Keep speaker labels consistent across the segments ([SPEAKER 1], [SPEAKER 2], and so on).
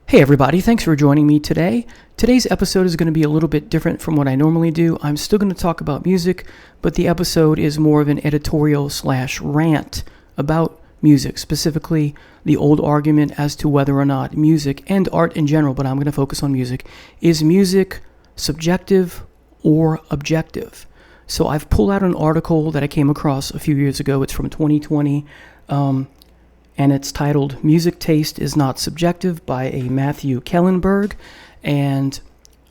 [SPEAKER 1] Hey everybody, thanks for joining me today. Today's episode is going to be a little bit different from what I normally do. I'm still going to talk about music, but the episode is more of an editorial / rant about music, specifically the old argument as to whether or not music and art in general, but I'm going to focus on music. Is music subjective or objective? So I've pulled out an article that I came across a few years ago. It's from 2020. And it's titled Music Taste is Not Subjective by a Matthew Kellenberg, and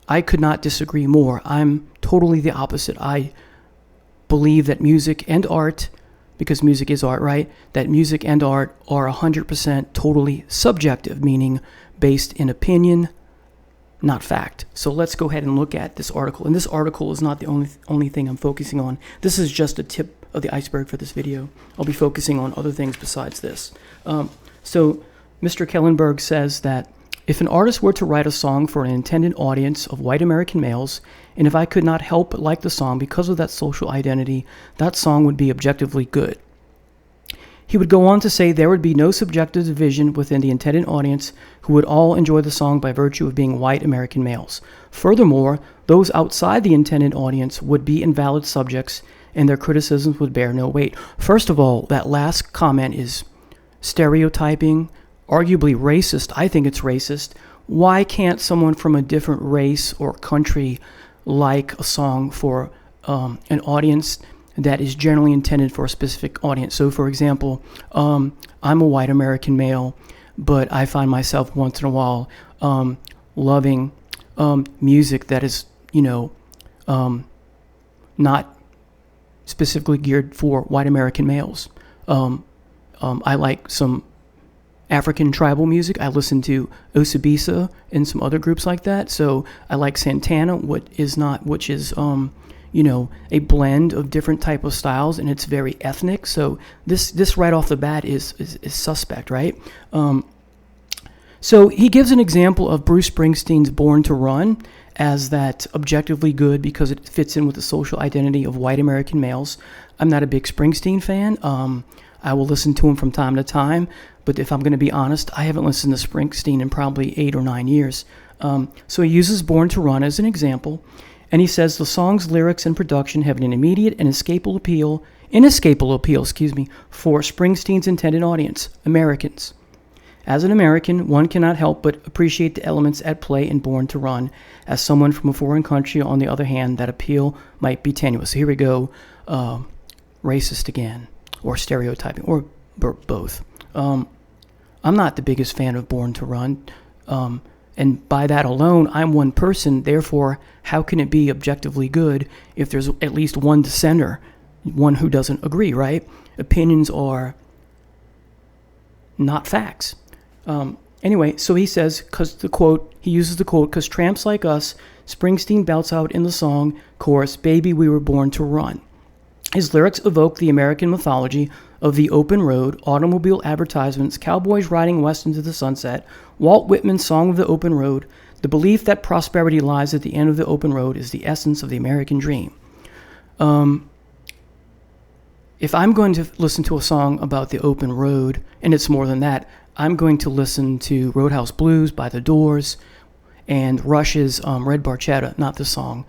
[SPEAKER 1] I could not disagree more. I'm totally the opposite. I believe that music and art, because music is art, right? That music and art are 100% totally subjective, meaning based in opinion, not fact. So let's go ahead and look at this article. And this article is not the only thing I'm focusing on. This is just a tip of the iceberg for this video. I'll be focusing on other things besides this. So Mr. Kellenberg says that if an artist were to write a song for an intended audience of white American males, and if I could not help but like the song because of that social identity, that song would be objectively good. He would go on to say there would be no subjective division within the intended audience who would all enjoy the song by virtue of being white American males. Furthermore, those outside the intended audience would be invalid subjects and their criticisms would bear no weight. First of all, that last comment is stereotyping, arguably racist. I think it's racist. Why can't someone from a different race or country like a song for an audience that is generally intended for a specific audience? So, for example, I'm a white American male, but I find myself once in a while loving music that is, not specifically geared for white American males. I like some African tribal music. I listen to Osibisa and some other groups like that. So I like Santana, which is a blend of different type of styles, and it's very ethnic. So this right off the bat is suspect, right? So he gives an example of Bruce Springsteen's Born to Run as that objectively good because it fits in with the social identity of white American males. I'm not a big Springsteen fan. I will listen to him from time to time, but if I'm going to be honest, I haven't listened to Springsteen in probably 8 or 9 years. So he uses Born to Run as an example, and he says the song's lyrics and production have an immediate and inescapable appeal, for Springsteen's intended audience, Americans. As an American, one cannot help but appreciate the elements at play in Born to Run. As someone from a foreign country, on the other hand, that appeal might be tenuous. Here we go, racist again, or stereotyping, or both. I'm not the biggest fan of Born to Run, and by that alone, I'm one person. Therefore, how can it be objectively good if there's at least one dissenter, one who doesn't agree, right? Opinions are not facts. Anyway, so he says, he uses the quote, "'Cause tramps like us," Springsteen belts out in the song chorus, "Baby, we were born to run." His lyrics evoke the American mythology of the open road, automobile advertisements, cowboys riding west into the sunset, Walt Whitman's Song of the Open Road. The belief that prosperity lies at the end of the open road is the essence of the American dream. If I'm going to listen to a song about the open road, and it's more than that, I'm going to listen to Roadhouse Blues by The Doors and Rush's Red Barchetta, not the song.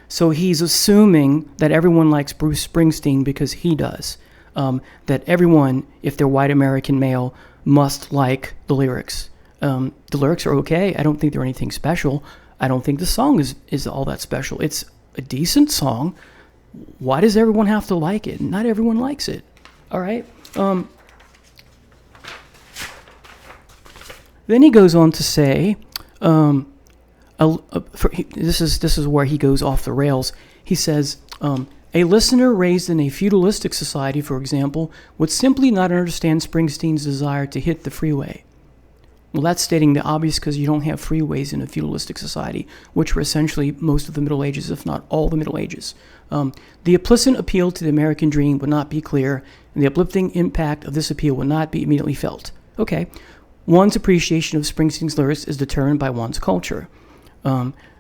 [SPEAKER 1] So he's assuming that everyone likes Bruce Springsteen because he does. That everyone, if they're white American male, must like the lyrics. The lyrics are okay. I don't think they're anything special. I don't think the song is all that special. It's a decent song. Why does everyone have to like it? Not everyone likes it. All right. Then he goes on to say, this is where he goes off the rails. He says, a listener raised in a feudalistic society, for example, would simply not understand Springsteen's desire to hit the freeway. Well, that's stating the obvious because you don't have freeways in a feudalistic society, which were essentially most of the Middle Ages, if not all the Middle Ages. The implicit appeal to the American dream would not be clear, and the uplifting impact of this appeal would not be immediately felt. Okay, one's appreciation of Springsteen's lyrics is determined by one's culture.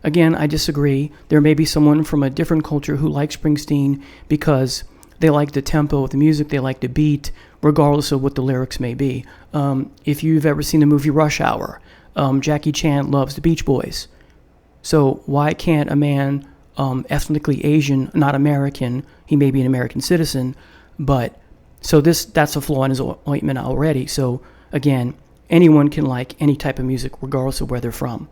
[SPEAKER 1] Again, I disagree. There may be someone from a different culture who likes Springsteen because they like the tempo of the music, they like the beat, regardless of what the lyrics may be. If you've ever seen the movie Rush Hour, Jackie Chan loves the Beach Boys. So why can't a man ethnically Asian, not American, he may be an American citizen, but so that's a flaw in his ointment already. So again, anyone can like any type of music regardless of where they're from.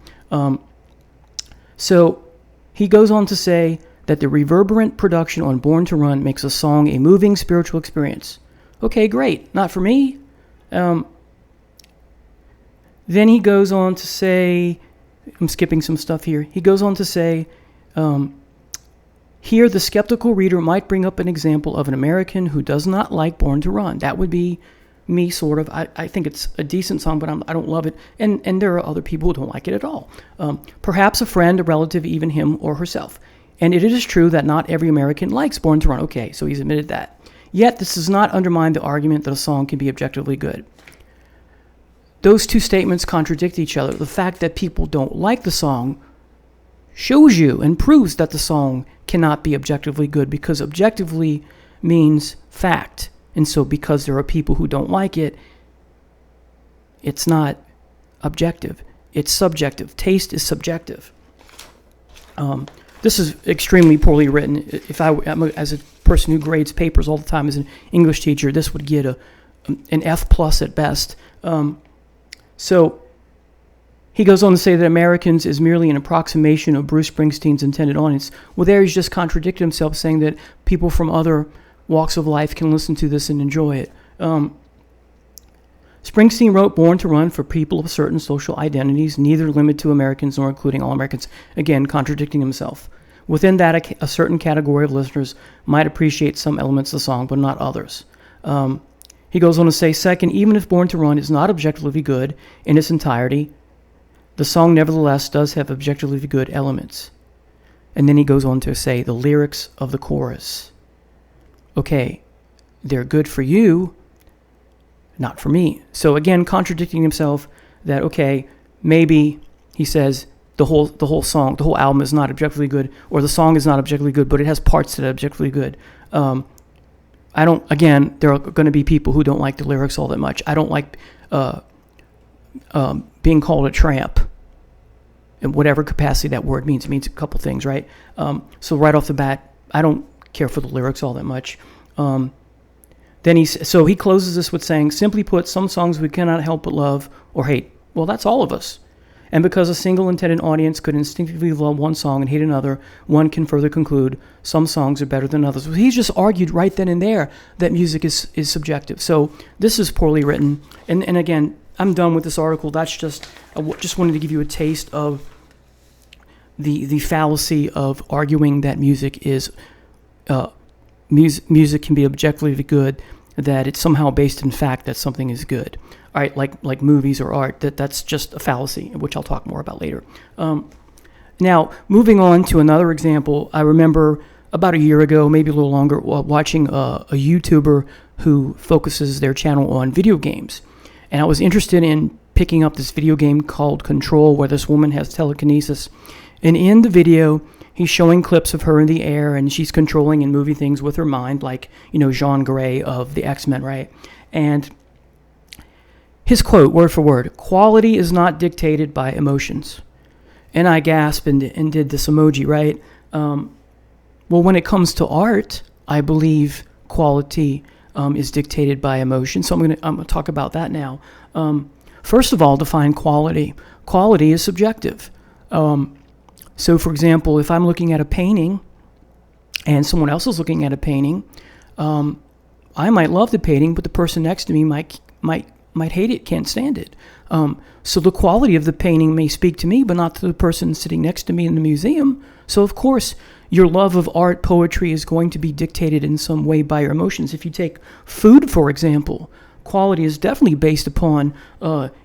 [SPEAKER 1] So he goes on to say that the reverberant production on Born to Run makes a song a moving spiritual experience. Okay, great. Not for me. Then he goes on to say, I'm skipping some stuff here. He goes on to say, here the skeptical reader might bring up an example of an American who does not like Born to Run. That would be me, sort of. I think it's a decent song, but I don't love it. And there are other people who don't like it at all. Perhaps a friend, a relative, even him or herself. And it is true that not every American likes Born to Run. Okay, so he's admitted that. Yet this does not undermine the argument that a song can be objectively good. Those two statements contradict each other. The fact that people don't like the song shows you and proves that the song cannot be objectively good, because objectively means fact. And so because there are people who don't like it, it's not objective. It's subjective. Taste is subjective. This is extremely poorly written. If as a person who grades papers all the time as an English teacher, this would get an F plus at best. So he goes on to say that Americans is merely an approximation of Bruce Springsteen's intended audience. Well, there he's just contradicted himself, saying that people from other walks of life can listen to this and enjoy it. Springsteen wrote Born to Run for people of certain social identities, neither limited to Americans nor including all Americans. Again, contradicting himself. Within that, a certain category of listeners might appreciate some elements of the song, but not others. He goes on to say, second, even if Born to Run is not objectively good in its entirety, the song nevertheless does have objectively good elements. And then he goes on to say the lyrics of the chorus. Okay, they're good for you, not for me. So again, contradicting himself that, okay, maybe he says the whole song, the whole album is not objectively good, or the song is not objectively good, but it has parts that are objectively good. Again, there are going to be people who don't like the lyrics all that much. I don't like being called a tramp in whatever capacity that word means. It means a couple things, right? So right off the bat, I don't care for the lyrics all that much. Then he closes this with saying, simply put, some songs we cannot help but love or hate. Well, that's all of us. And because a single intended audience could instinctively love one song and hate another, one can further conclude some songs are better than others. Well, he's just argued right then and there that music is subjective. So this is poorly written. And again, I'm done with this article. That's just wanted to give you a taste of the fallacy of arguing that music is music can be objectively good, that it's somehow based in fact that something is good. All right, like movies or art, that's just a fallacy, which I'll talk more about later. Now, moving on to another example, I remember about a year ago, maybe a little longer, watching a YouTuber who focuses their channel on video games. And I was interested in picking up this video game called Control, where this woman has telekinesis. And in the video, he's showing clips of her in the air, and she's controlling and moving things with her mind, like, Jean Grey of the X-Men, right? And his quote, word for word, quality is not dictated by emotions. And I gasped and did this emoji, right? Well, when it comes to art, I believe quality is dictated by emotion. So I'm gonna talk about that now. First of all, define quality. Quality is subjective. So, for example, if I'm looking at a painting and someone else is looking at a painting, I might love the painting, but the person next to me might hate it, can't stand it. So the quality of the painting may speak to me, but not to the person sitting next to me in the museum. So, of course, your love of art, poetry is going to be dictated in some way by your emotions. If you take food, for example, quality is definitely based upon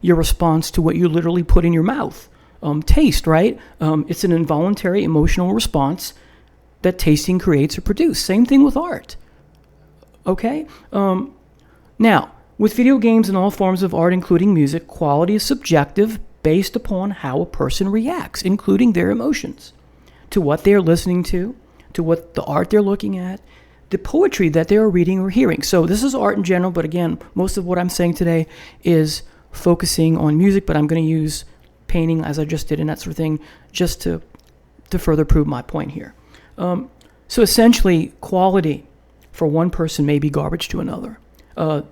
[SPEAKER 1] your response to what you literally put in your mouth. Taste, right? It's an involuntary emotional response that tasting creates or produces. Same thing with art. Okay? Now, with video games and all forms of art, including music, quality is subjective based upon how a person reacts, including their emotions, to what they're listening to what the art they're looking at, the poetry that they're reading or hearing. So this is art in general, but again, most of what I'm saying today is focusing on music, but I'm going to use painting as I just did and that sort of thing, just to further prove my point here. So essentially, quality for one person may be garbage to another.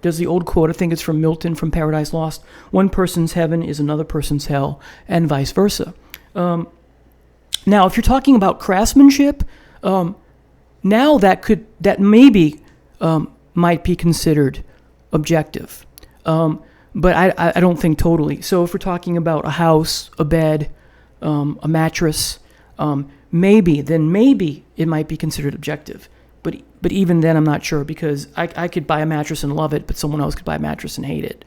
[SPEAKER 1] There's the old quote, I think it's from Milton from Paradise Lost: one person's heaven is another person's hell, and vice versa. Now, if you're talking about craftsmanship, now that maybe might be considered objective, but I don't think totally. So if we're talking about a house, a bed, a mattress, maybe it might be considered objective. But even then, I'm not sure, because I could buy a mattress and love it, but someone else could buy a mattress and hate it.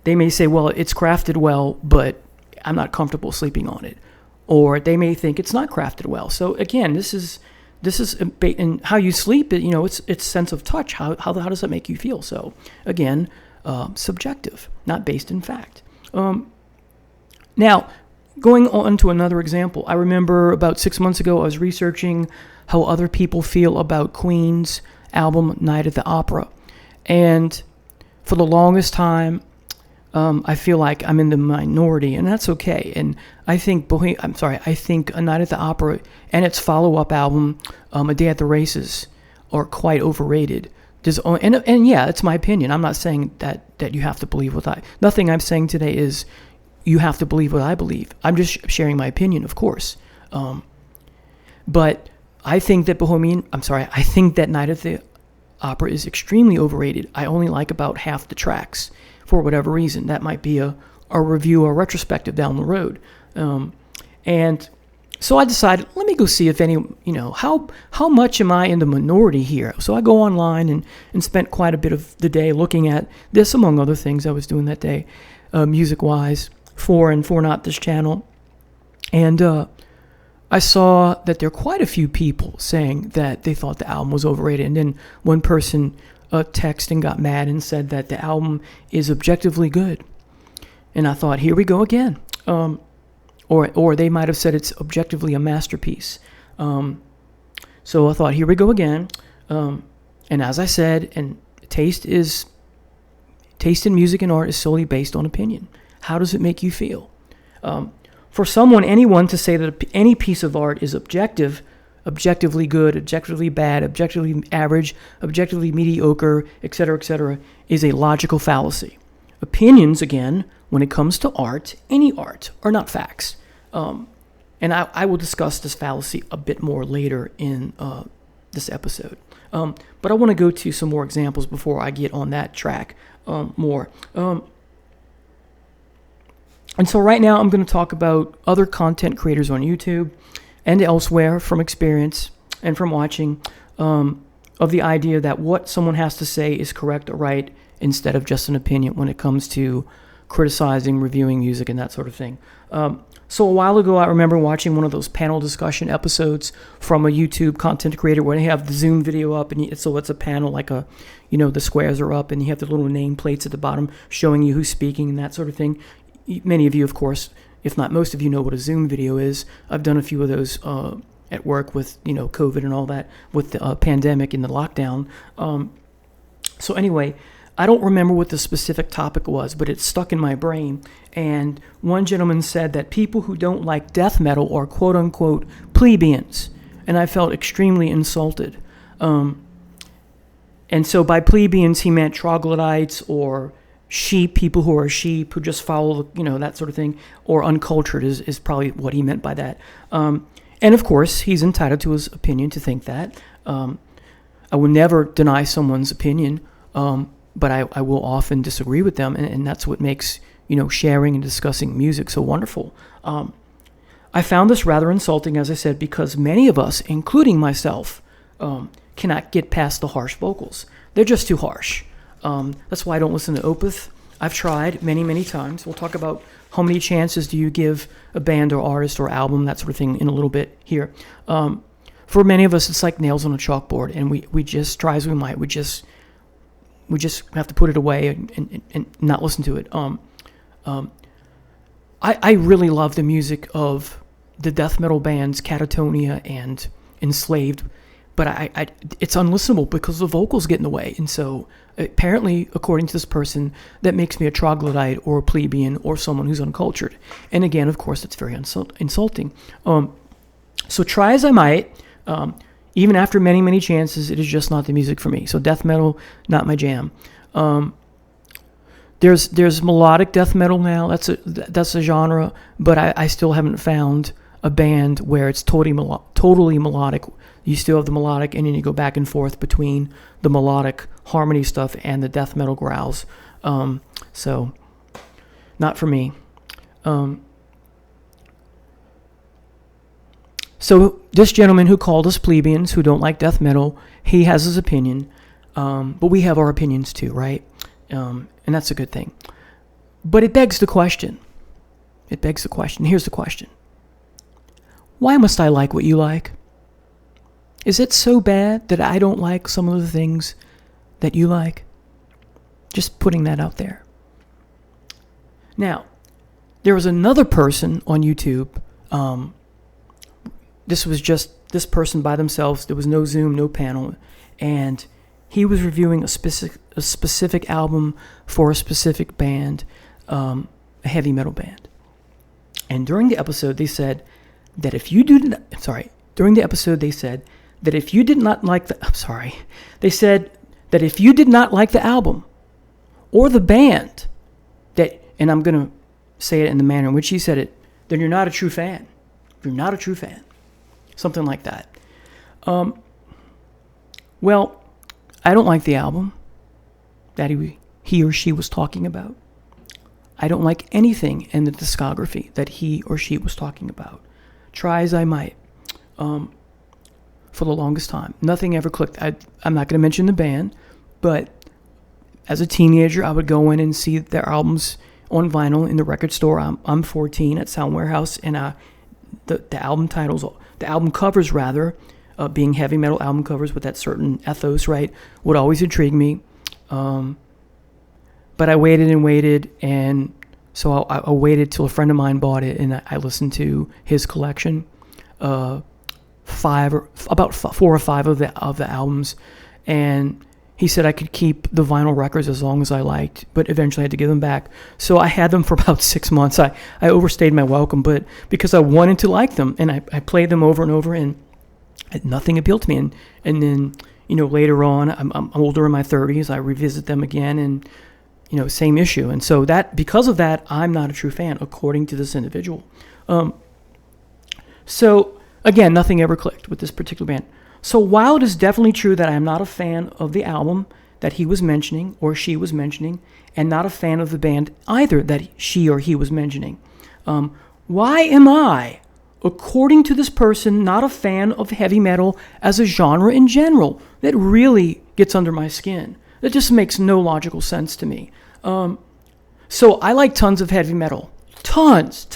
[SPEAKER 1] They may say, well, it's crafted well, but I'm not comfortable sleeping on it. Or they may think it's not crafted well. So again, this is and how you sleep. It's sense of touch. How does that make you feel? So again, subjective, not based in fact. Now, going on to another example, I remember about 6 months ago I was researching how other people feel about Queen's album Night at the Opera, and for the longest time, I feel like I'm in the minority, and that's okay. And I think I think A Night at the Opera and its follow-up album, A Day at the Races, are quite overrated. And yeah, it's my opinion. I'm not saying that you have to believe nothing I'm saying today is you have to believe what I believe. I'm just sharing my opinion, of course. But I think that I think that Night at the Opera is extremely overrated. I only like about half the tracks for whatever reason. That might be a review or retrospective down the road. And so I decided, let me go see if how much am I in the minority here? So I go online and spent quite a bit of the day looking at this, among other things I was doing that day, music-wise, for and for not this channel. And I saw that there are quite a few people saying that they thought the album was overrated. And then one person texted and got mad and said that the album is objectively good. And I thought, here we go again. Or they might have said it's objectively a masterpiece. So I thought, here we go again. And as I said, and taste in music and art is solely based on opinion. How does it make you feel? For anyone to say that any piece of art is objectively good, objectively bad, objectively average, objectively mediocre, etc., is a logical fallacy. Opinions, again, when it comes to art, any art, are not facts. And I will discuss this fallacy a bit more later in this episode. But I want to go to some more examples before I get on that track more. And so right now I'm going to talk about other content creators on YouTube and elsewhere from experience and from watching, of the idea that what someone has to say is correct or right instead of just an opinion when it comes to criticizing, reviewing music, and that sort of thing. So a while ago, I remember watching one of those panel discussion episodes from a YouTube content creator where they have the Zoom video up, and so it's a panel like the squares are up, and you have the little name plates at the bottom showing you who's speaking and that sort of thing. Many of you, of course, if not most of you, know what a Zoom video is. I've done a few of those at work with COVID and all that, with the pandemic and the lockdown. So anyway, I don't remember what the specific topic was, but it stuck in my brain. And one gentleman said that people who don't like death metal are quote-unquote plebeians. And I felt extremely insulted. And so by plebeians, he meant troglodytes or sheep, people who are sheep, who just follow, that sort of thing, or uncultured is probably what he meant by that. And of course, he's entitled to his opinion to think that. I will never deny someone's opinion, but I will often disagree with them, and that's what makes, sharing and discussing music so wonderful. I found this rather insulting, as I said, because many of us, including myself, cannot get past the harsh vocals. They're just too harsh. That's why I don't listen to Opeth. I've tried many, many times. We'll talk about how many chances do you give a band or artist or album, that sort of thing, in a little bit here. For many of us, it's like nails on a chalkboard, and we just try as we might. We just have to put it away and not listen to it. I really love the music of the death metal bands Catatonia and Enslaved, but it's unlistenable because the vocals get in the way. And so apparently, according to this person, that makes me a troglodyte or a plebeian or someone who's uncultured. And again, of course, it's very insulting. So try as I might, even after many, many chances, it is just not the music for me. So death metal, not my jam. There's melodic death metal now. That's a genre, but I still haven't found a band where it's totally melodic. You still have the melodic, and then you go back and forth between the melodic harmony stuff and the death metal growls. So, not for me. So this gentleman who called us plebeians who don't like death metal, he has his opinion, but we have our opinions too, right? And that's a good thing. But it begs the question. Here's the question. Why must I like what you like? Is it so bad that I don't like some of the things that you like? Just putting that out there. Now, there was another person on YouTube. This was just this person by themselves. There was no Zoom, no panel. And he was reviewing a specific album for a specific band, a heavy metal band. And during the episode, they said that if you did not like the album or the band, and I'm going to say it in the manner in which he said it, then you're not a true fan. You're not a true fan. Something like that. Well, I don't like the album that he or she was talking about. I don't like anything in the discography that he or she was talking about. Try as I might. For the longest time, nothing ever clicked. I'm not going to mention the band, but as a teenager, I would go in and see their albums on vinyl in the record store. I'm 14 at Sound Warehouse, and the album covers, being heavy metal album covers with that certain ethos, right, would always intrigue me. But I waited, and so I waited till a friend of mine bought it, and I listened to his collection. About 4 or 5 of the albums, and he said I could keep the vinyl records as long as I liked, but eventually I had to give them back. So I had them for about 6 months. I overstayed my welcome, but because I wanted to like them, and I played them over and over, and nothing appealed to me. And then later on, I'm older, in my 30s, I revisit them again, and same issue. And so because of that, I'm not a true fan, according to this individual. So again, nothing ever clicked with this particular band. So while it is definitely true that I am not a fan of the album that he was mentioning or she was mentioning, and not a fan of the band either that she or he was mentioning, why am I, according to this person, not a fan of heavy metal as a genre in general? That really gets under my skin. That just makes no logical sense to me. So I like tons of heavy metal. Tons.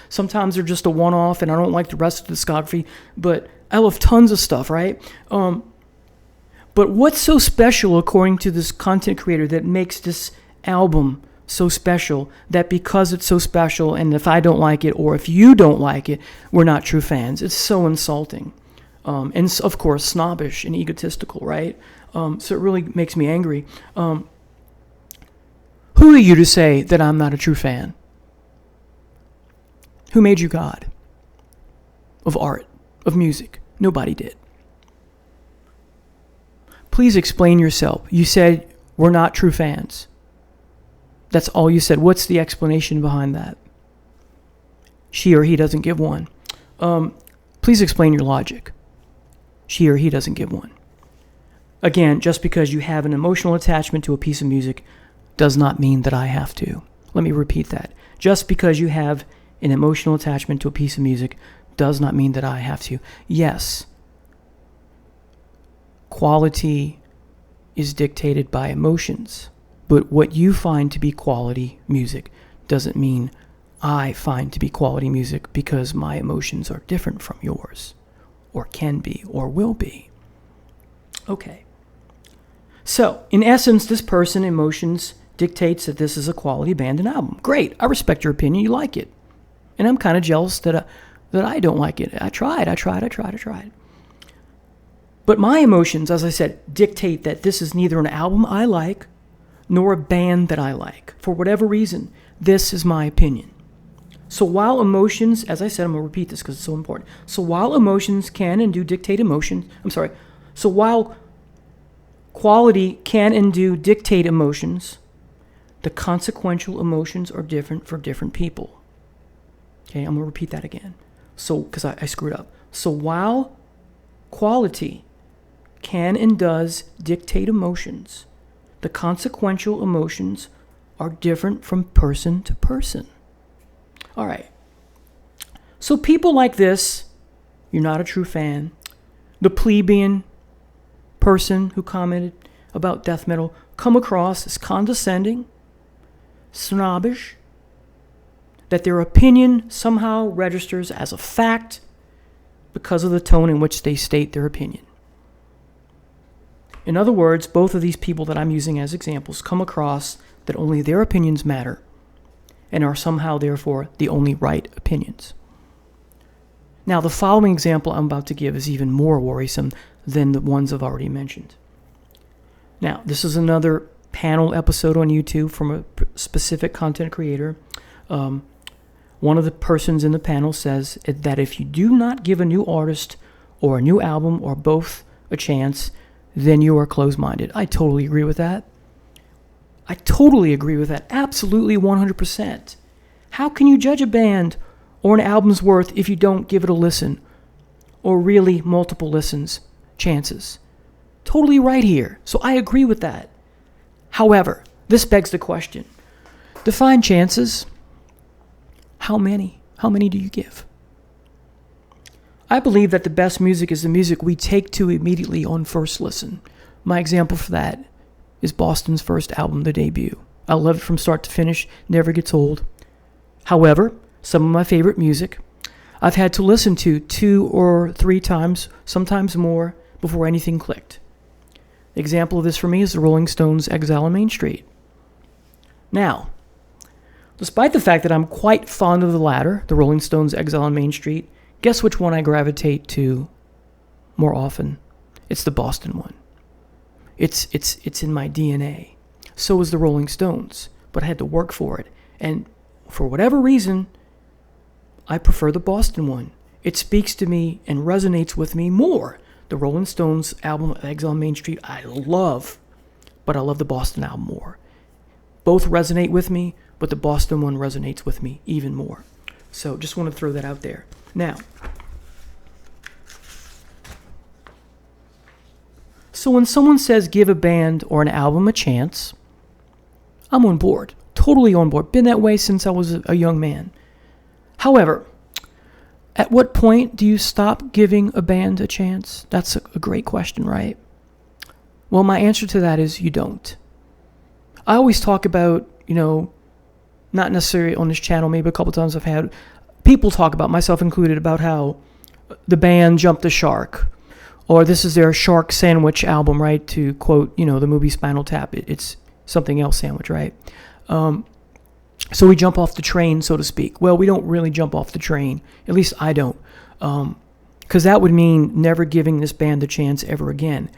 [SPEAKER 1] Sometimes they're just a one-off, and I don't like the rest of the discography, but I love tons of stuff, right? But what's so special, according to this content creator, that makes this album so special, that because it's so special, and if I don't like it, or if you don't like it, we're not true fans? It's so insulting. And of course, snobbish and egotistical, right? So it really makes me angry. Who are you to say that I'm not a true fan? Who made you God? Of art, of music? Nobody did. Please explain yourself. You said we're not true fans. That's all you said. What's the explanation behind that? She or he doesn't give one. Please explain your logic. She or he doesn't give one. Again, just because you have an emotional attachment to a piece of music does not mean that I have to. Let me repeat that. Just because you have an emotional attachment to a piece of music does not mean that I have to. Yes, quality is dictated by emotions, but what you find to be quality music doesn't mean I find to be quality music, because my emotions are different from yours, or can be, or will be. Okay. So, in essence, this person, emotions, dictates that this is a quality band and album. Great. I respect your opinion. You like it. And I'm kind of jealous that I don't like it. I tried. But my emotions, as I said, dictate that this is neither an album I like nor a band that I like. For whatever reason, this is my opinion. So while emotions, as I said, I'm going to repeat this because it's so important. So while emotions can and do dictate emotions, so while quality can and do dictate emotions, the consequential emotions are different for different people. Okay, I'm going to repeat that again. So, because I screwed up. So while quality can and does dictate emotions, the consequential emotions are different from person to person. All right. So people like this, you're not a true fan. The plebeian person who commented about death metal come across as condescending, snobbish, that their opinion somehow registers as a fact because of the tone in which they state their opinion. In other words, both of these people that I'm using as examples come across that only their opinions matter and are somehow, therefore, the only right opinions. Now, the following example I'm about to give is even more worrisome than the ones I've already mentioned. Now, this is another panel episode on YouTube from a specific content creator. One of the persons in the panel says that if you do not give a new artist or a new album or both a chance, then you are closed-minded. I totally agree with that. I totally agree with that. Absolutely 100%. How can you judge a band or an album's worth if you don't give it a listen or really multiple listens, chances? Totally right here. So I agree with that. However, this begs the question. Define chances. How many? How many do you give? I believe that the best music is the music we take to immediately on first listen. My example for that is Boston's first album, The Debut. I love it from start to finish, never gets old. However, some of my favorite music I've had to listen to 2 or 3 times, sometimes more, before anything clicked. The example of this for me is the Rolling Stones' Exile on Main Street. Now, despite the fact that I'm quite fond of the latter, the Rolling Stones' Exile on Main Street, guess which one I gravitate to more often? It's the Boston one. It's in my DNA. So is the Rolling Stones, but I had to work for it. And for whatever reason, I prefer the Boston one. It speaks to me and resonates with me more. The Rolling Stones album, Exile on Main Street, I love, but I love the Boston album more. Both resonate with me, but the Boston one resonates with me even more. So just want to throw that out there. Now, so when someone says give a band or an album a chance, I'm on board, totally on board. Been that way since I was a young man. However, at what point do you stop giving a band a chance? That's a great question, right? Well, my answer to that is you don't. I always talk about, not necessarily on this channel, maybe a couple times I've had people talk about, myself included, about how the band jumped the shark, or this is their shark sandwich album, right? To quote, the movie Spinal Tap, it's something else sandwich, right? So we jump off the train, so to speak. Well, we don't really jump off the train. At least I don't. Because that would mean never giving this band a chance ever again.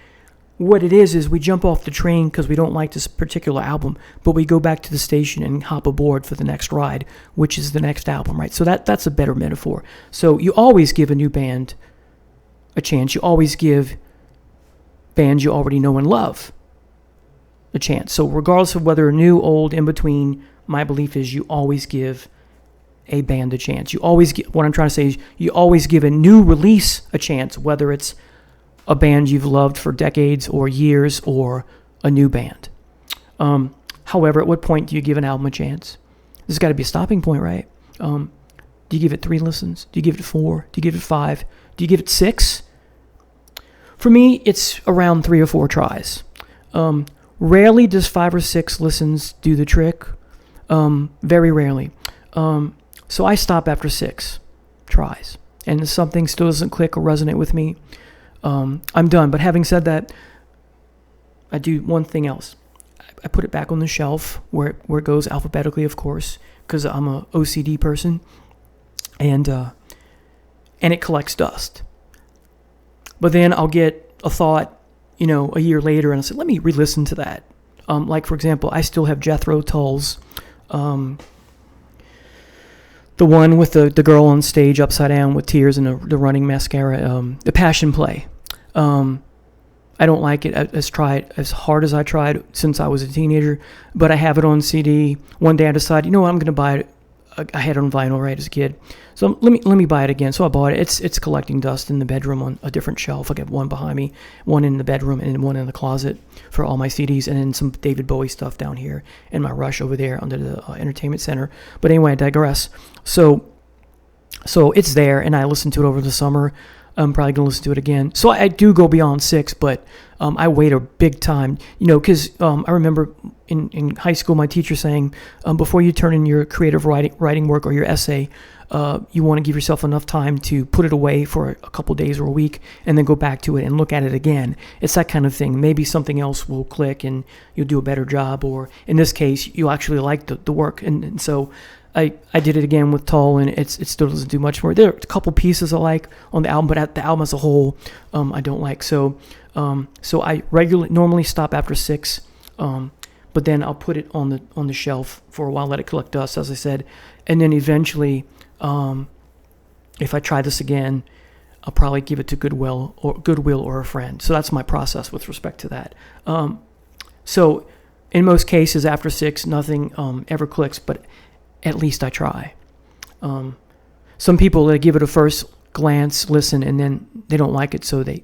[SPEAKER 1] What it is we jump off the train because we don't like this particular album, but we go back to the station and hop aboard for the next ride, which is the next album, right? So that's a better metaphor. So you always give a new band a chance. You always give bands you already know and love a chance. So regardless of whether new, old, in between, my belief is you always give a band a chance. You always give, what I'm trying to say is you always give a new release a chance, whether it's a band you've loved for decades or years or a new band. However, at what point do you give an album a chance? There's got to be a stopping point, right? Do you give it 3 listens? Do you give it 4? Do you give it 5? Do you give it 6? For me, it's around 3 or 4 tries. Rarely does 5 or 6 listens do the trick. Very rarely. So I stop after 6 tries. And if something still doesn't click or resonate with me, I'm done. But having said that, I do one thing else. I put it back on the shelf where it goes alphabetically, of course, because I'm a OCD person, and it collects dust. But then I'll get a thought, a year later, and I said, let me re-listen to that. Like, for example, I still have Jethro Tull's, the one with the girl on stage upside down with tears and the running mascara, the Passion Play. I don't like it as hard as I tried since I was a teenager, but I have it on CD. One day I decided, I'm going to buy it. I had it on vinyl, right, as a kid. So let me buy it again. So I bought it. It's collecting dust in the bedroom on a different shelf. I got one behind me, one in the bedroom, and one in the closet for all my CDs, and then some David Bowie stuff down here, and my Rush over there under the entertainment center. But anyway, I digress. So it's there, and I listened to it over the summer. I'm probably going to listen to it again. So I do go beyond 6, but I wait a big time, because I remember in high school my teacher saying, before you turn in your creative writing work or your essay, you want to give yourself enough time to put it away for a couple days or a week and then go back to it and look at it again. It's that kind of thing. Maybe something else will click and you'll do a better job, or in this case, you'll actually like the work. And so I did it again with Tull, and it still doesn't do much more. There are a couple pieces I like on the album, but the album as a whole, I don't like. So I normally stop after 6, but then I'll put it on the shelf for a while, let it collect dust, as I said, and then eventually, if I try this again, I'll probably give it to Goodwill or a friend. So that's my process with respect to that. So in most cases, after 6, nothing ever clicks, but at least I try. Some people, they give it a first glance, listen, and then they don't like it, so they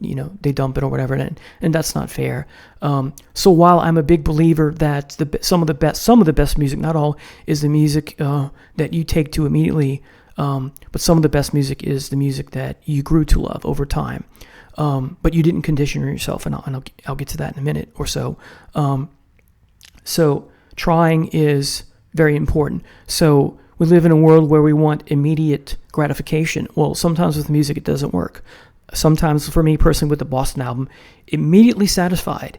[SPEAKER 1] dump it or whatever, and that's not fair. So while I'm a big believer that some of the best music, not all, is the music that you take to immediately, but some of the best music is the music that you grew to love over time, but you didn't condition yourself, and I'll get to that in a minute or so. So trying is very important. So we live in a world where we want immediate gratification. Well, sometimes with music it doesn't work. Sometimes, for me personally, with the Boston album, immediately satisfied.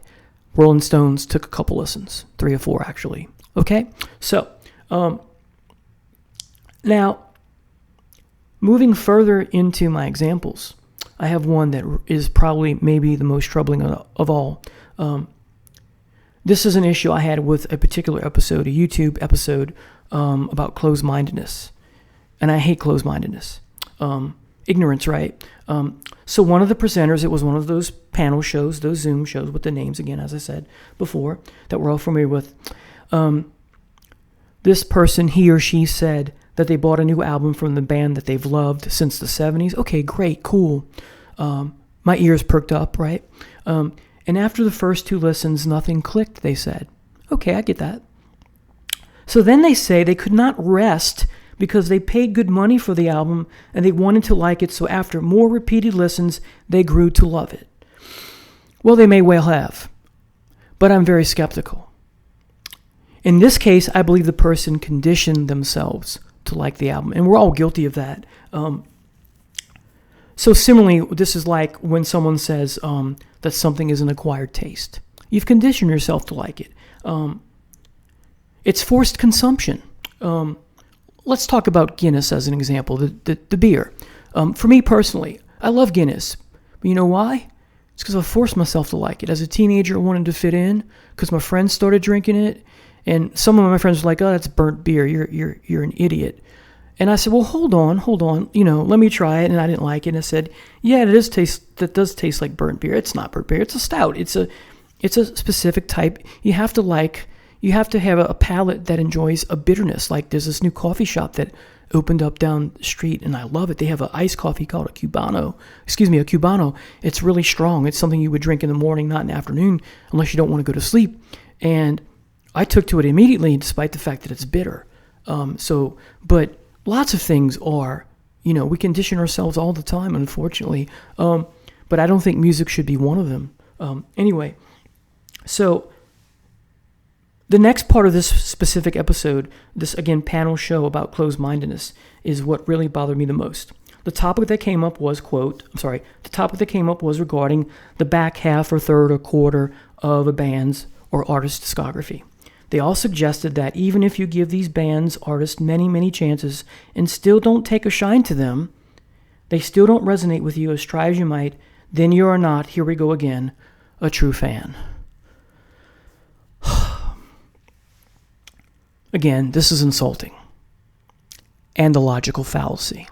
[SPEAKER 1] Rolling Stones took a couple listens, 3 or 4 actually. Okay, so now moving further into my examples, I have one that is probably maybe the most troubling of all. This is an issue I had with a particular episode, a YouTube episode, about closed-mindedness. And I hate closed-mindedness. Ignorance, right? So one of the presenters, it was one of those panel shows, those Zoom shows with the names, again, as I said before, that we're all familiar with. This person, he or she, said that they bought a new album from the band that they've loved since the 70s. Okay, great, cool. My ears perked up, right? And after the first 2 listens, nothing clicked, they said. Okay, I get that. So then they say they could not rest because they paid good money for the album and they wanted to like it, so after more repeated listens, they grew to love it. Well, they may well have, but I'm very skeptical. In this case, I believe the person conditioned themselves to like the album, and we're all guilty of that. So similarly, this is like when someone says that something is an acquired taste. You've conditioned yourself to like it. It's forced consumption. Let's talk about Guinness as an example, the beer. For me personally, I love Guinness. But you know why? It's because I forced myself to like it. As a teenager, I wanted to fit in because my friends started drinking it. And some of my friends were like, oh, that's burnt beer. You're an idiot. And I said, well, hold on, let me try it. And I didn't like it. And I said, yeah, that does taste like burnt beer. It's not burnt beer. It's a stout. It's a specific type. You have to have a palate that enjoys a bitterness. Like there's this new coffee shop that opened up down the street, and I love it. They have an iced coffee called a Cubano. It's really strong. It's something you would drink in the morning, not in the afternoon, unless you don't want to go to sleep. And I took to it immediately, despite the fact that it's bitter. But lots of things are, we condition ourselves all the time, unfortunately. But I don't think music should be one of them. Anyway, so the next part of this specific episode, this, again, panel show about closed-mindedness, is what really bothered me the most. The topic that came up was, regarding the back half or third or quarter of a band's or artist's discography. They all suggested that even if you give these bands, artists, many, many chances and still don't take a shine to them, they still don't resonate with you as try as you might, then you are not, here we go again, a true fan. Again, this is insulting and a logical fallacy.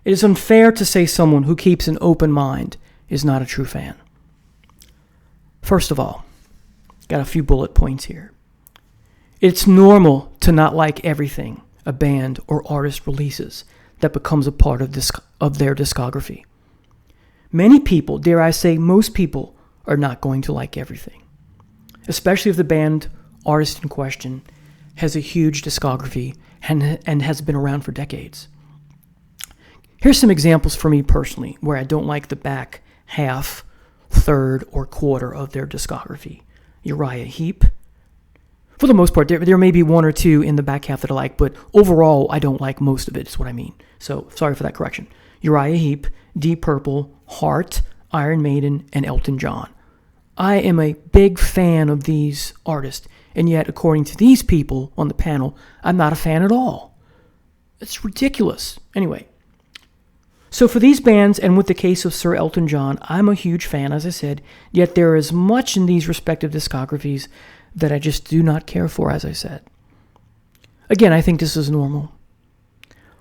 [SPEAKER 1] It is unfair to say someone who keeps an open mind is not a true fan. First of all, got a few bullet points here. It's normal to not like everything a band or artist releases that becomes a part of their discography. Many people, dare I say most people, are not going to like everything, especially if the band artist in question has a huge discography and has been around for decades. Here's some examples for me personally where I don't like the back half, third, or quarter of their discography. Uriah Heep. For the most part, there may be one or two in the back half that I like, but overall, I don't like most of it, is what I mean. So, sorry for that correction. Uriah Heep, Deep Purple, Heart, Iron Maiden, and Elton John. I am a big fan of these artists, and yet, according to these people on the panel, I'm not a fan at all. It's ridiculous. Anyway, so for these bands, and with the case of Sir Elton John, I'm a huge fan, as I said, yet there is much in these respective discographies that I just do not care for, as I said. Again, I think this is normal.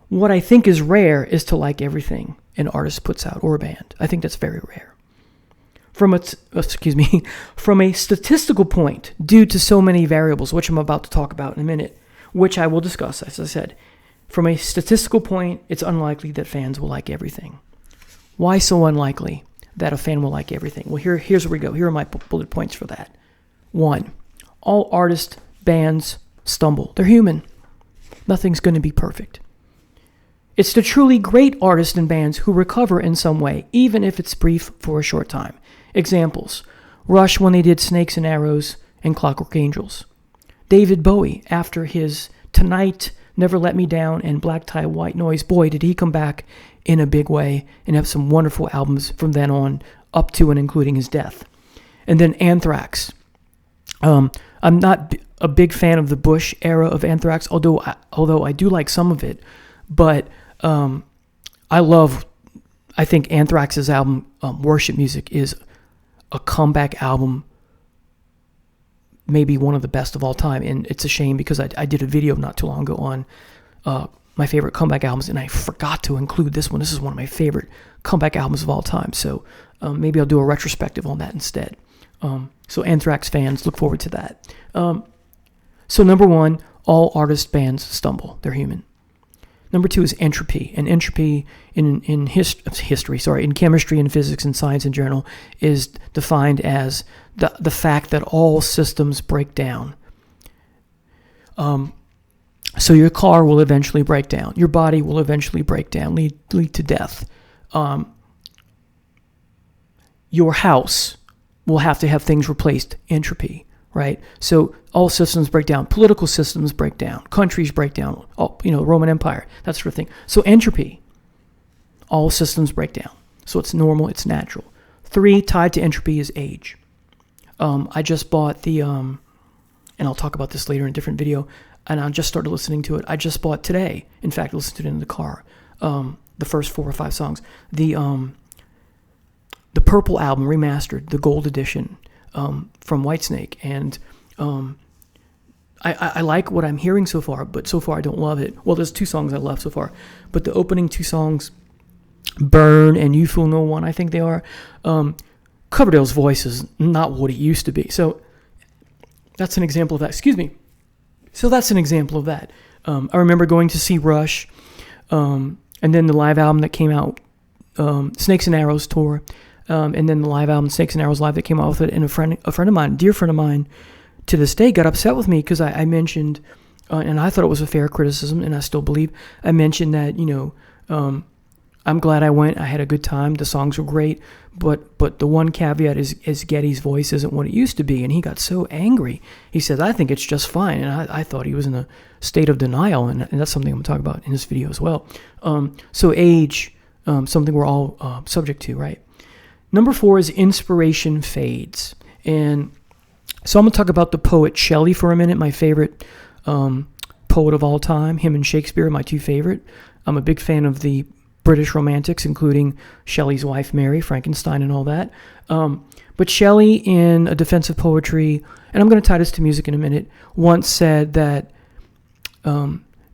[SPEAKER 1] What I think is rare is to like everything an artist puts out, or a band. I think that's very rare. From a statistical point, due to so many variables, which I'm about to talk about in a minute, which I will discuss, as I said, from a statistical point, it's unlikely that fans will like everything. Why so unlikely that a fan will like everything? Well, here's where we go. Here are my bullet points for that. 1, all artists, bands stumble. They're human. Nothing's going to be perfect. It's the truly great artists and bands who recover in some way, even if it's brief for a short time. Examples: Rush when they did Snakes and Arrows and Clockwork Angels. David Bowie after his Tonight, Never Let Me Down, and Black Tie White Noise. Boy, did he come back in a big way and have some wonderful albums from then on, up to and including his death. And then Anthrax. I'm not a big fan of the Bush era of Anthrax, although I do like some of it. But I think Anthrax's album, Worship Music, is a comeback album, maybe one of the best of all time. And it's a shame because I did a video not too long ago on my favorite comeback albums, and I forgot to include this one. This is one of my favorite comeback albums of all time. So maybe I'll do a retrospective on that instead. So Anthrax fans, look forward to that. So number 1, all artist bands stumble. They're human. Number 2 is entropy. And entropy in chemistry and physics and science in general is defined as the fact that all systems break down. So your car will eventually break down. Your body will eventually break down, lead to death. Your house will have to have things replaced. Entropy, right? So all systems break down. Political systems break down. Countries break down. Roman Empire, that sort of thing. So entropy, all systems break down. So it's normal, it's natural. 3, tied to entropy, is age. I just bought and I'll talk about this later in a different video, and I just started listening to it. I just bought today, in fact, I listened to it in the car, the first 4 or 5 songs. The Purple album, remastered, the gold edition, from Whitesnake, and I like what I'm hearing so far, but so far I don't love it. Well, there's 2 songs I love so far, but the opening 2 songs, Burn and You Fool No One, I think they are, Coverdale's voice is not what it used to be. So that's an example of that. So that's an example of that. I remember going to see Rush, and then the live album that came out, Snakes and Arrows tour, and then the live album Snakes and Arrows Live that came out with it. And a friend of mine, dear friend of mine, to this day, got upset with me because I mentioned, and I thought it was a fair criticism, and I still believe, I mentioned that, I'm glad I went. I had a good time. The songs were great, but the one caveat is Geddy's voice isn't what it used to be, and he got so angry. He said, I think it's just fine, and I thought he was in a state of denial, and that's something I'm going to talk about in this video as well. So age, something we're all subject to, right? Number 4 is inspiration fades, and so I'm going to talk about the poet Shelley for a minute, my favorite poet of all time. Him and Shakespeare are my 2 favorite. I'm a big fan of the British romantics, including Shelley's wife Mary, Frankenstein, and all that. But Shelley, in A Defense of Poetry, and I'm going to tie this to music in a minute, once said that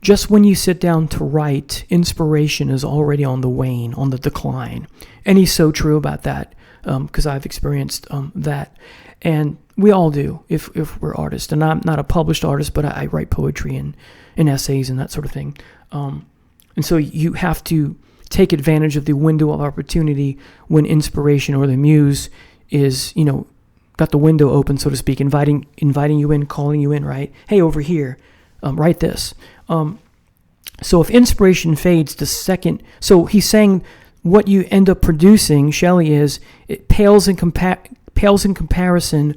[SPEAKER 1] just when you sit down to write, inspiration is already on the wane, on the decline. And he's so true about that, because I've experienced that. And we all do, if we're artists. And I'm not a published artist, but I write poetry and essays and that sort of thing. And so you have to take advantage of the window of opportunity when inspiration or the muse is, got the window open, so to speak, inviting you in, calling you in, right? Hey, over here, write this. So if inspiration fades the second, so he's saying what you end up producing, Shelley, it pales in comparison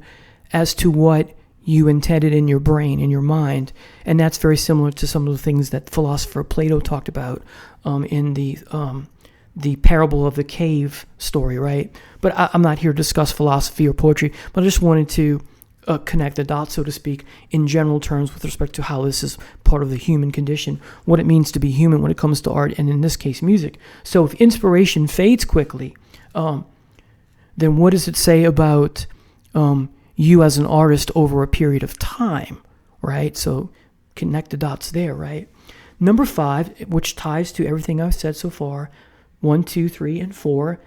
[SPEAKER 1] as to what you intended in your brain, in your mind. And that's very similar to some of the things that philosopher Plato talked about in the parable of the cave story, right? But I'm not here to discuss philosophy or poetry, but I just wanted to connect the dots, so to speak, in general terms with respect to how this is part of the human condition, what it means to be human when it comes to art, and in this case, music. So if inspiration fades quickly, then what does it say about you as an artist over a period of time, right? So connect the dots there, right? Number 5, which ties to everything I've said so far, 1, 2, 3, and 4,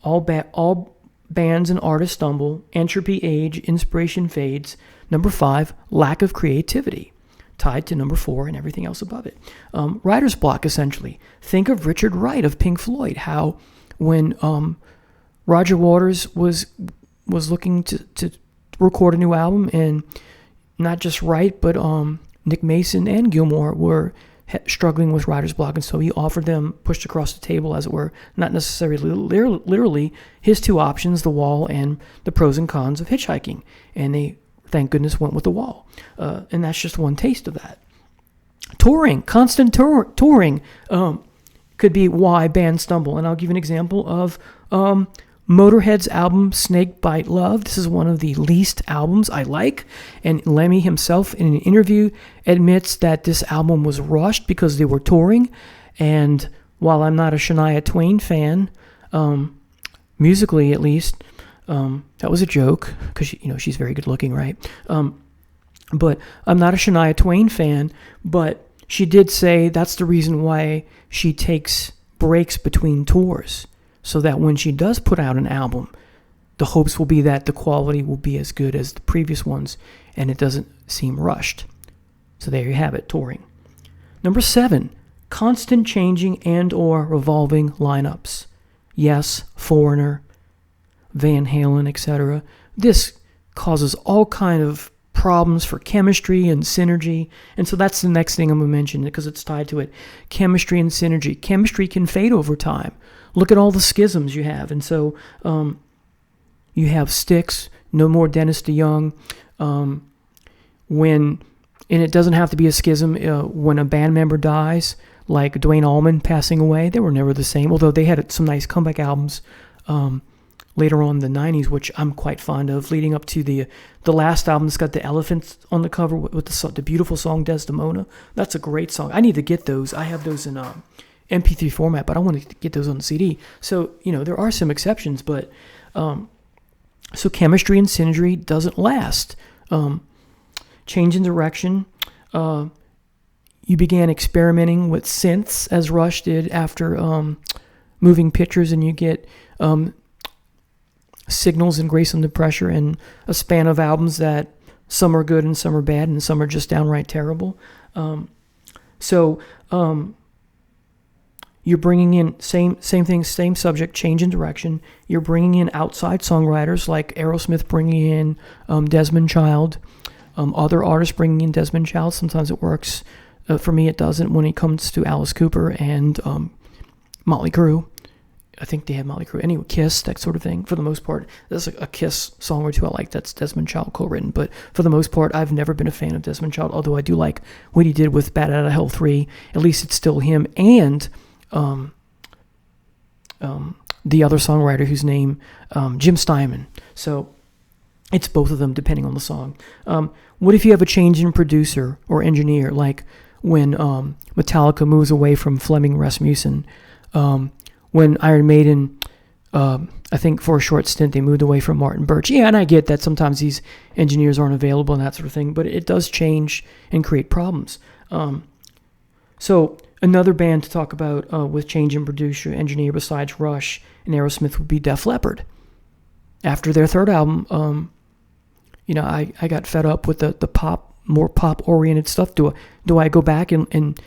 [SPEAKER 1] all bands and artists stumble, entropy age, inspiration fades. Number 5, lack of creativity, tied to number 4 and everything else above it. Writer's block, essentially. Think of Richard Wright of Pink Floyd, how when Roger Waters was looking to record a new album, and not just Wright, but Nick Mason and Gilmour were struggling with writer's block, and so he offered them, pushed across the table, as it were, not necessarily literally, his 2 options, the wall and the pros and cons of hitchhiking, and they, thank goodness, went with the wall. And that's just one taste of that. Touring, constant touring could be why bands stumble, and I'll give you an example of Motorhead's album Snake Bite Love. This is one of the least albums I like, and Lemmy himself in an interview admits that this album was rushed because they were touring. And while I'm not a Shania Twain fan, musically at least, that was a joke, because she's very good looking, right? But I'm not a Shania Twain fan, but she did say that's the reason why she takes breaks between tours, so that when she does put out an album, the hopes will be that the quality will be as good as the previous ones, and it doesn't seem rushed. So there you have it, touring. Number 7, constant changing and or revolving lineups. Yes, Foreigner, Van Halen, etc. This causes all kind of problems for chemistry and synergy, and so that's the next thing I'm going to mention, because it's tied to it. Chemistry and synergy. Chemistry can fade over time. Look at all the schisms you have. And so you have Styx, no more Dennis DeYoung. And it doesn't have to be a schism. When a band member dies, like Duane Allman passing away, they were never the same, although they had some nice comeback albums later on in the 90s, which I'm quite fond of, leading up to the last album that's got the elephants on the cover with the beautiful song Desdemona. That's a great song. I need to get those. I have those in MP3 format, but I want to get those on the CD. So, there are some exceptions, but so chemistry and synergy doesn't last. Change in direction. You began experimenting with synths, as Rush did after Moving Pictures, and you get Signals and Grace Under Pressure, and a span of albums that some are good and some are bad and some are just downright terrible. You're bringing in same thing, same subject, change in direction. You're bringing in outside songwriters like Aerosmith bringing in Desmond Child, other artists bringing in Desmond Child. Sometimes it works. For me, it doesn't when it comes to Alice Cooper and Motley Crue. I think they had Motley Crue. Anyway, Kiss, that sort of thing. For the most part, there's a Kiss song or two I like that's Desmond Child co-written. But for the most part, I've never been a fan of Desmond Child, although I do like what he did with Bat Out of Hell 3. At least it's still him and the other songwriter whose name, Jim Steinman. So it's both of them depending on the song. What if you have a change in producer or engineer, like when Metallica moves away from Flemming Rasmussen when Iron Maiden, I think for a short stint, they moved away from Martin Birch. Yeah, and I get that sometimes these engineers aren't available and that sort of thing, but it does change and create problems. So another band to talk about with change in producer, engineer besides Rush and Aerosmith would be Def Leppard. After their third album, I got fed up with the pop, more pop-oriented stuff. Do I go back and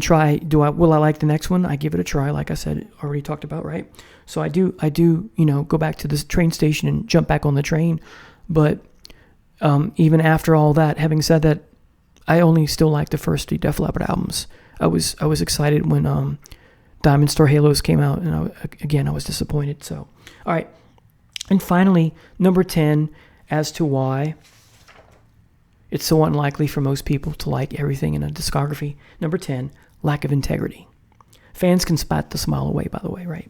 [SPEAKER 1] try? Will I like the next one? I give it a try, like I said, already talked about, right? So I do, go back to this train station and jump back on the train. But even after all that, having said that, I only still like the first three Def Leppard albums. I was excited when Diamond Star Halos came out, and I was disappointed. So, all right. And finally, number 10, as to why it's so unlikely for most people to like everything in a discography. Number 10, lack of integrity. Fans can spot the smile away, by the way, right?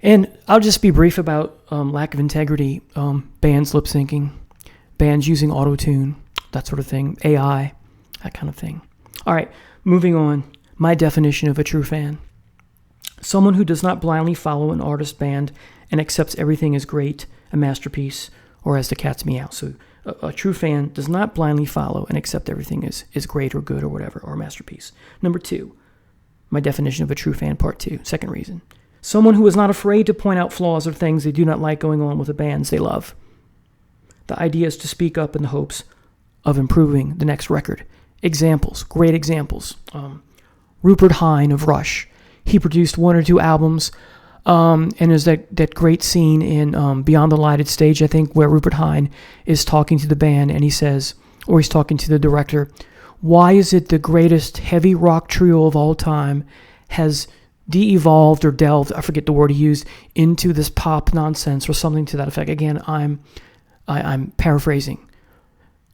[SPEAKER 1] And I'll just be brief about lack of integrity. Bands lip syncing, bands using auto-tune, that sort of thing, AI, that kind of thing. All right, moving on. My definition of a true fan. Someone who does not blindly follow an artist, band, and accepts everything as great, a masterpiece, or as the cat's meow. So a true fan does not blindly follow and accept everything is great or good or whatever, or a masterpiece. Number 2, my definition of a true fan, part 2, second reason. Someone who is not afraid to point out flaws or things they do not like going on with the bands they love. The idea is to speak up in the hopes of improving the next record. Examples, great examples. Rupert Hine of Rush. He produced 1 or 2 albums, and there's that great scene in Beyond the Lighted Stage, I think, where Rupert Hine is talking to the band, and he says, or he's talking to the director, why is it the greatest heavy rock trio of all time has de-evolved or delved, I forget the word he used, into this pop nonsense or something to that effect. Again, I'm paraphrasing.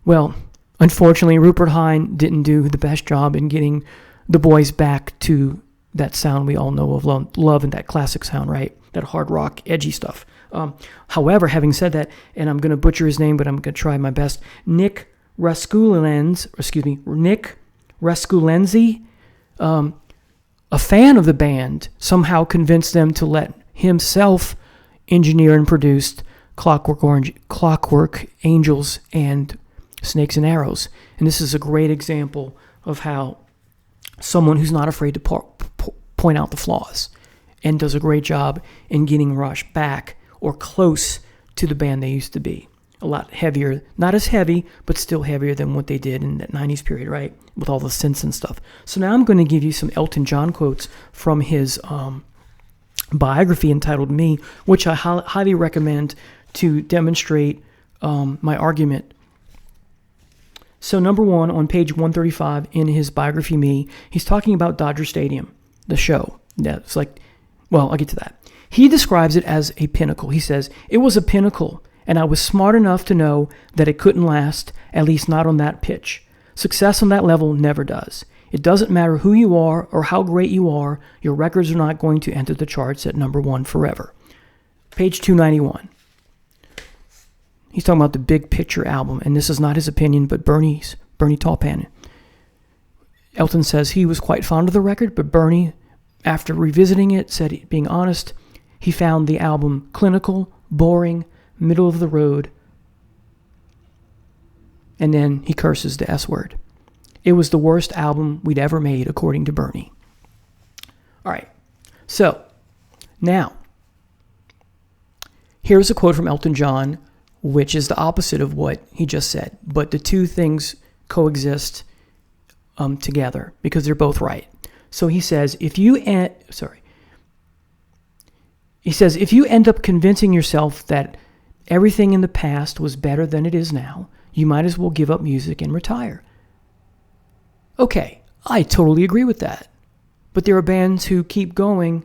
[SPEAKER 1] Well, unfortunately, Rupert Hine didn't do the best job in getting the boys back to that sound we all know of, love and that classic sound, right? That hard rock, edgy stuff. However, having said that, and I'm going to butcher his name, but I'm going to try my best, Nick Raskulenzi, a fan of the band, somehow convinced them to let himself engineer and produce Clockwork Angels and Snakes and Arrows. And this is a great example of how someone who's not afraid to point out the flaws and does a great job in getting Rush back or close to the band they used to be. A lot heavier, not as heavy, but still heavier than what they did in that 90s period, right? With all the synths and stuff. So now I'm going to give you some Elton John quotes from his biography entitled Me, which I highly recommend to demonstrate my argument. So number 1, on page 135 in his biography, Me, he's talking about Dodger Stadium, the show. Yeah, it's like, well, I'll get to that. He describes it as a pinnacle. He says, it was a pinnacle, and I was smart enough to know that it couldn't last, at least not on that pitch. Success on that level never does. It doesn't matter who you are or how great you are, your records are not going to enter the charts at number 1 forever. Page 291. He's talking about the Big Picture album, and this is not his opinion, but Bernie Taupin. Elton says he was quite fond of the record, but Bernie, after revisiting it, said, being honest, he found the album clinical, boring, middle of the road, and then he curses the S word. It was the worst album we'd ever made, according to Bernie. All right, so now, here's a quote from Elton John, which is the opposite of what he just said, but the two things coexist together because they're both right. So he says, if you end up convincing yourself that everything in the past was better than it is now, you might as well give up music and retire. Okay, I totally agree with that. But there are bands who keep going,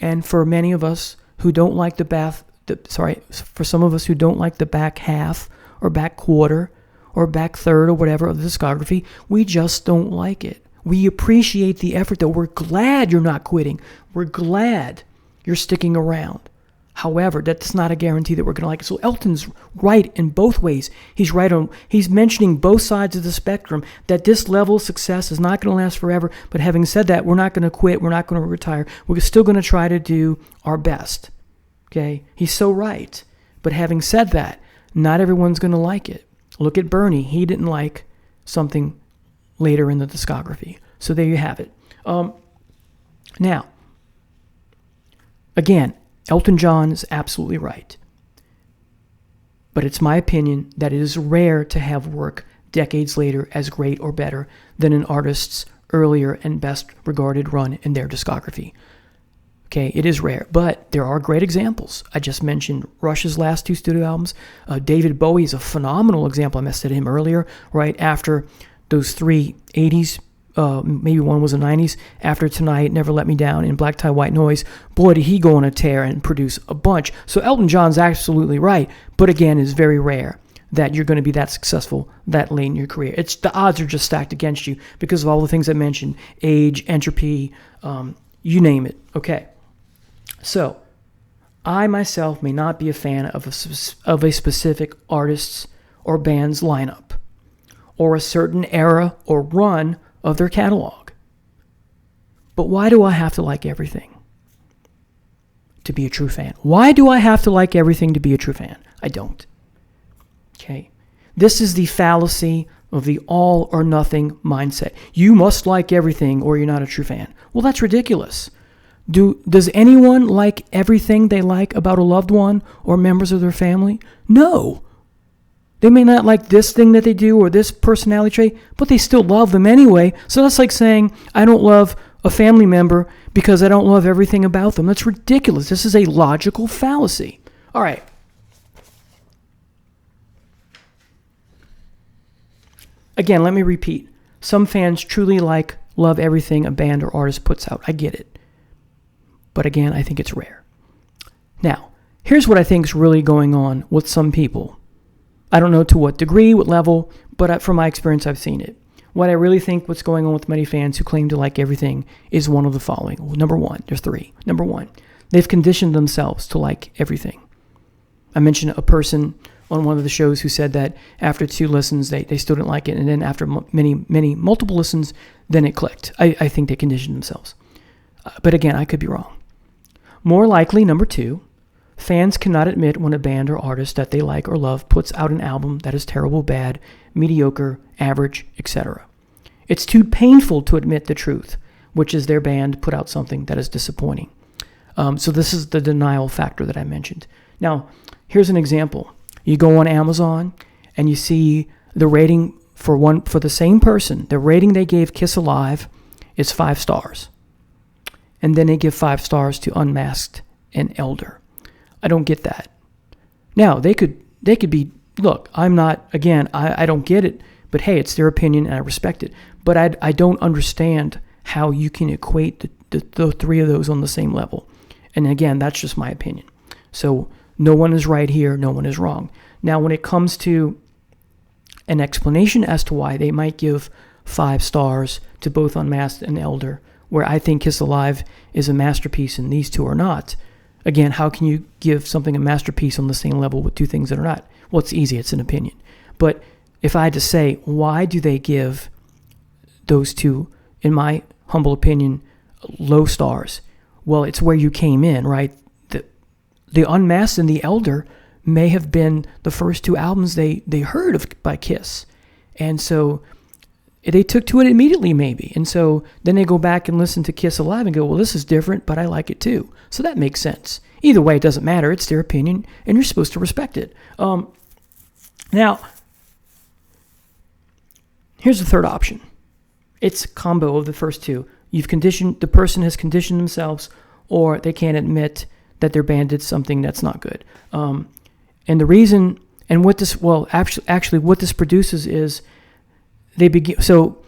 [SPEAKER 1] and for many of us who don't like for some of us who don't like the back half or back quarter or back third or whatever of the discography, we just don't like it. We appreciate the effort, though. We're glad you're not quitting. We're glad you're sticking around. However, that's not a guarantee that we're going to like it. So Elton's right in both ways. He's mentioning both sides of the spectrum, that this level of success is not going to last forever. But having said that, we're not going to quit. We're not going to retire. We're still going to try to do our best. Okay? He's so right. But having said that, not everyone's going to like it. Look at Bernie. He didn't like something later in the discography. So there you have it. Now, again, Elton John is absolutely right. But it's my opinion that it is rare to have work decades later as great or better than an artist's earlier and best regarded run in their discography. Okay, it is rare, but there are great examples. I just mentioned Rush's last 2 studio albums. David Bowie is a phenomenal example. I mentioned him earlier, right after those 3 80s, maybe one was the 90s, After Tonight, Never Let Me Down, and Black Tie, White Noise. Boy, did he go on a tear and produce a bunch. So Elton John's absolutely right, but again, it's very rare that you're going to be that successful that late in your career. The odds are just stacked against you because of all the things I mentioned, age, entropy, you name it. Okay. So, I myself may not be a fan of a specific artist's or band's lineup, or a certain era or run of their catalog. But why do I have to like everything to be a true fan? Why do I have to like everything to be a true fan? I don't. Okay? This is the fallacy of the all or nothing mindset. You must like everything or you're not a true fan. Well, that's ridiculous. Does anyone like everything they like about a loved one or members of their family? No. They may not like this thing that they do or this personality trait, but they still love them anyway. So that's like saying, I don't love a family member because I don't love everything about them. That's ridiculous. This is a logical fallacy. All right. Again, let me repeat. Some fans truly love everything a band or artist puts out. I get it. But again, I think it's rare. Now, here's what I think is really going on with some people. I don't know to what degree, what level, but from my experience, I've seen it. What I really think what's going on with many fans who claim to like everything is one of the following. Number one, there's 3. Number one, they've conditioned themselves to like everything. I mentioned a person on one of the shows who said that after 2 listens, they still didn't like it. And then after multiple listens, then it clicked. I think they conditioned themselves. But again, I could be wrong. More likely, number 2, fans cannot admit when a band or artist that they like or love puts out an album that is terrible, bad, mediocre, average, etc. It's too painful to admit the truth, which is their band put out something that is disappointing. So this is the denial factor that I mentioned. Now, here's an example. You go on Amazon and you see the rating for the same person. The rating they gave Kiss Alive is 5 stars. And then they give 5 stars to Unmasked and Elder. I don't get that. Now, they could be, look, I'm not, again, I don't get it, but hey, it's their opinion and I respect it. But I don't understand how you can equate the 3 of those on the same level. And again, that's just my opinion. So no one is right here, no one is wrong. Now, when it comes to an explanation as to why they might give 5 stars to both Unmasked and Elder, where I think Kiss Alive is a masterpiece and these 2 are not. Again, how can you give something a masterpiece on the same level with 2 things that are not? Well, it's easy. It's an opinion. But if I had to say, why do they give those 2, in my humble opinion, low stars? Well, it's where you came in, right? The Unmasked and the Elder may have been the first 2 albums they heard of by Kiss. And so they took to it immediately, maybe. And so then they go back and listen to Kiss Alive and go, well, this is different, but I like it too. So that makes sense. Either way, it doesn't matter. It's their opinion, and you're supposed to respect it. Now, here's the third option. It's a combo of the first 2. The person has conditioned themselves, or they can't admit that their band did something that's not good. And the reason, and what this, well, actually what this produces is, so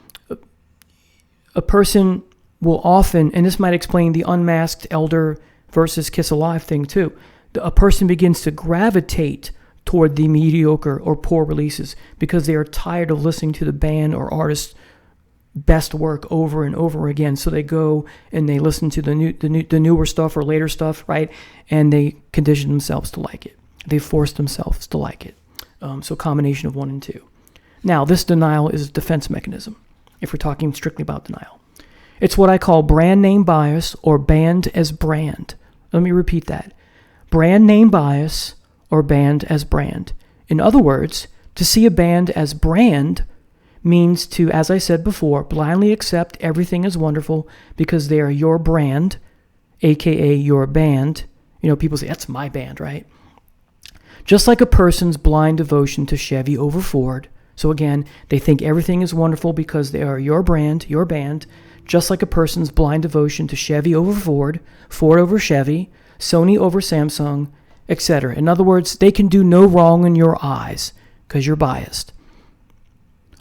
[SPEAKER 1] a person will often, and this might explain the Unmasked Elder versus Kiss Alive thing too, a person begins to gravitate toward the mediocre or poor releases because they are tired of listening to the band or artist best work over and over again. So they go and they listen to the newer stuff or later stuff, right? And they condition themselves to like it. They force themselves to like it. So combination of 1 and 2. Now, this denial is a defense mechanism, if we're talking strictly about denial. It's what I call brand name bias or banned as brand. Let me repeat that. Brand name bias or banned as brand. In other words, to see a band as brand means to, as I said before, blindly accept everything as wonderful because they are your brand, aka your band. You know, people say, that's my band, right? Just like a person's blind devotion to Chevy over Ford. So again, they think everything is wonderful because they are your brand, your band. Just like a person's blind devotion to Chevy over Ford, Ford over Chevy, Sony over Samsung, etc. In other words, they can do no wrong in your eyes because you're biased.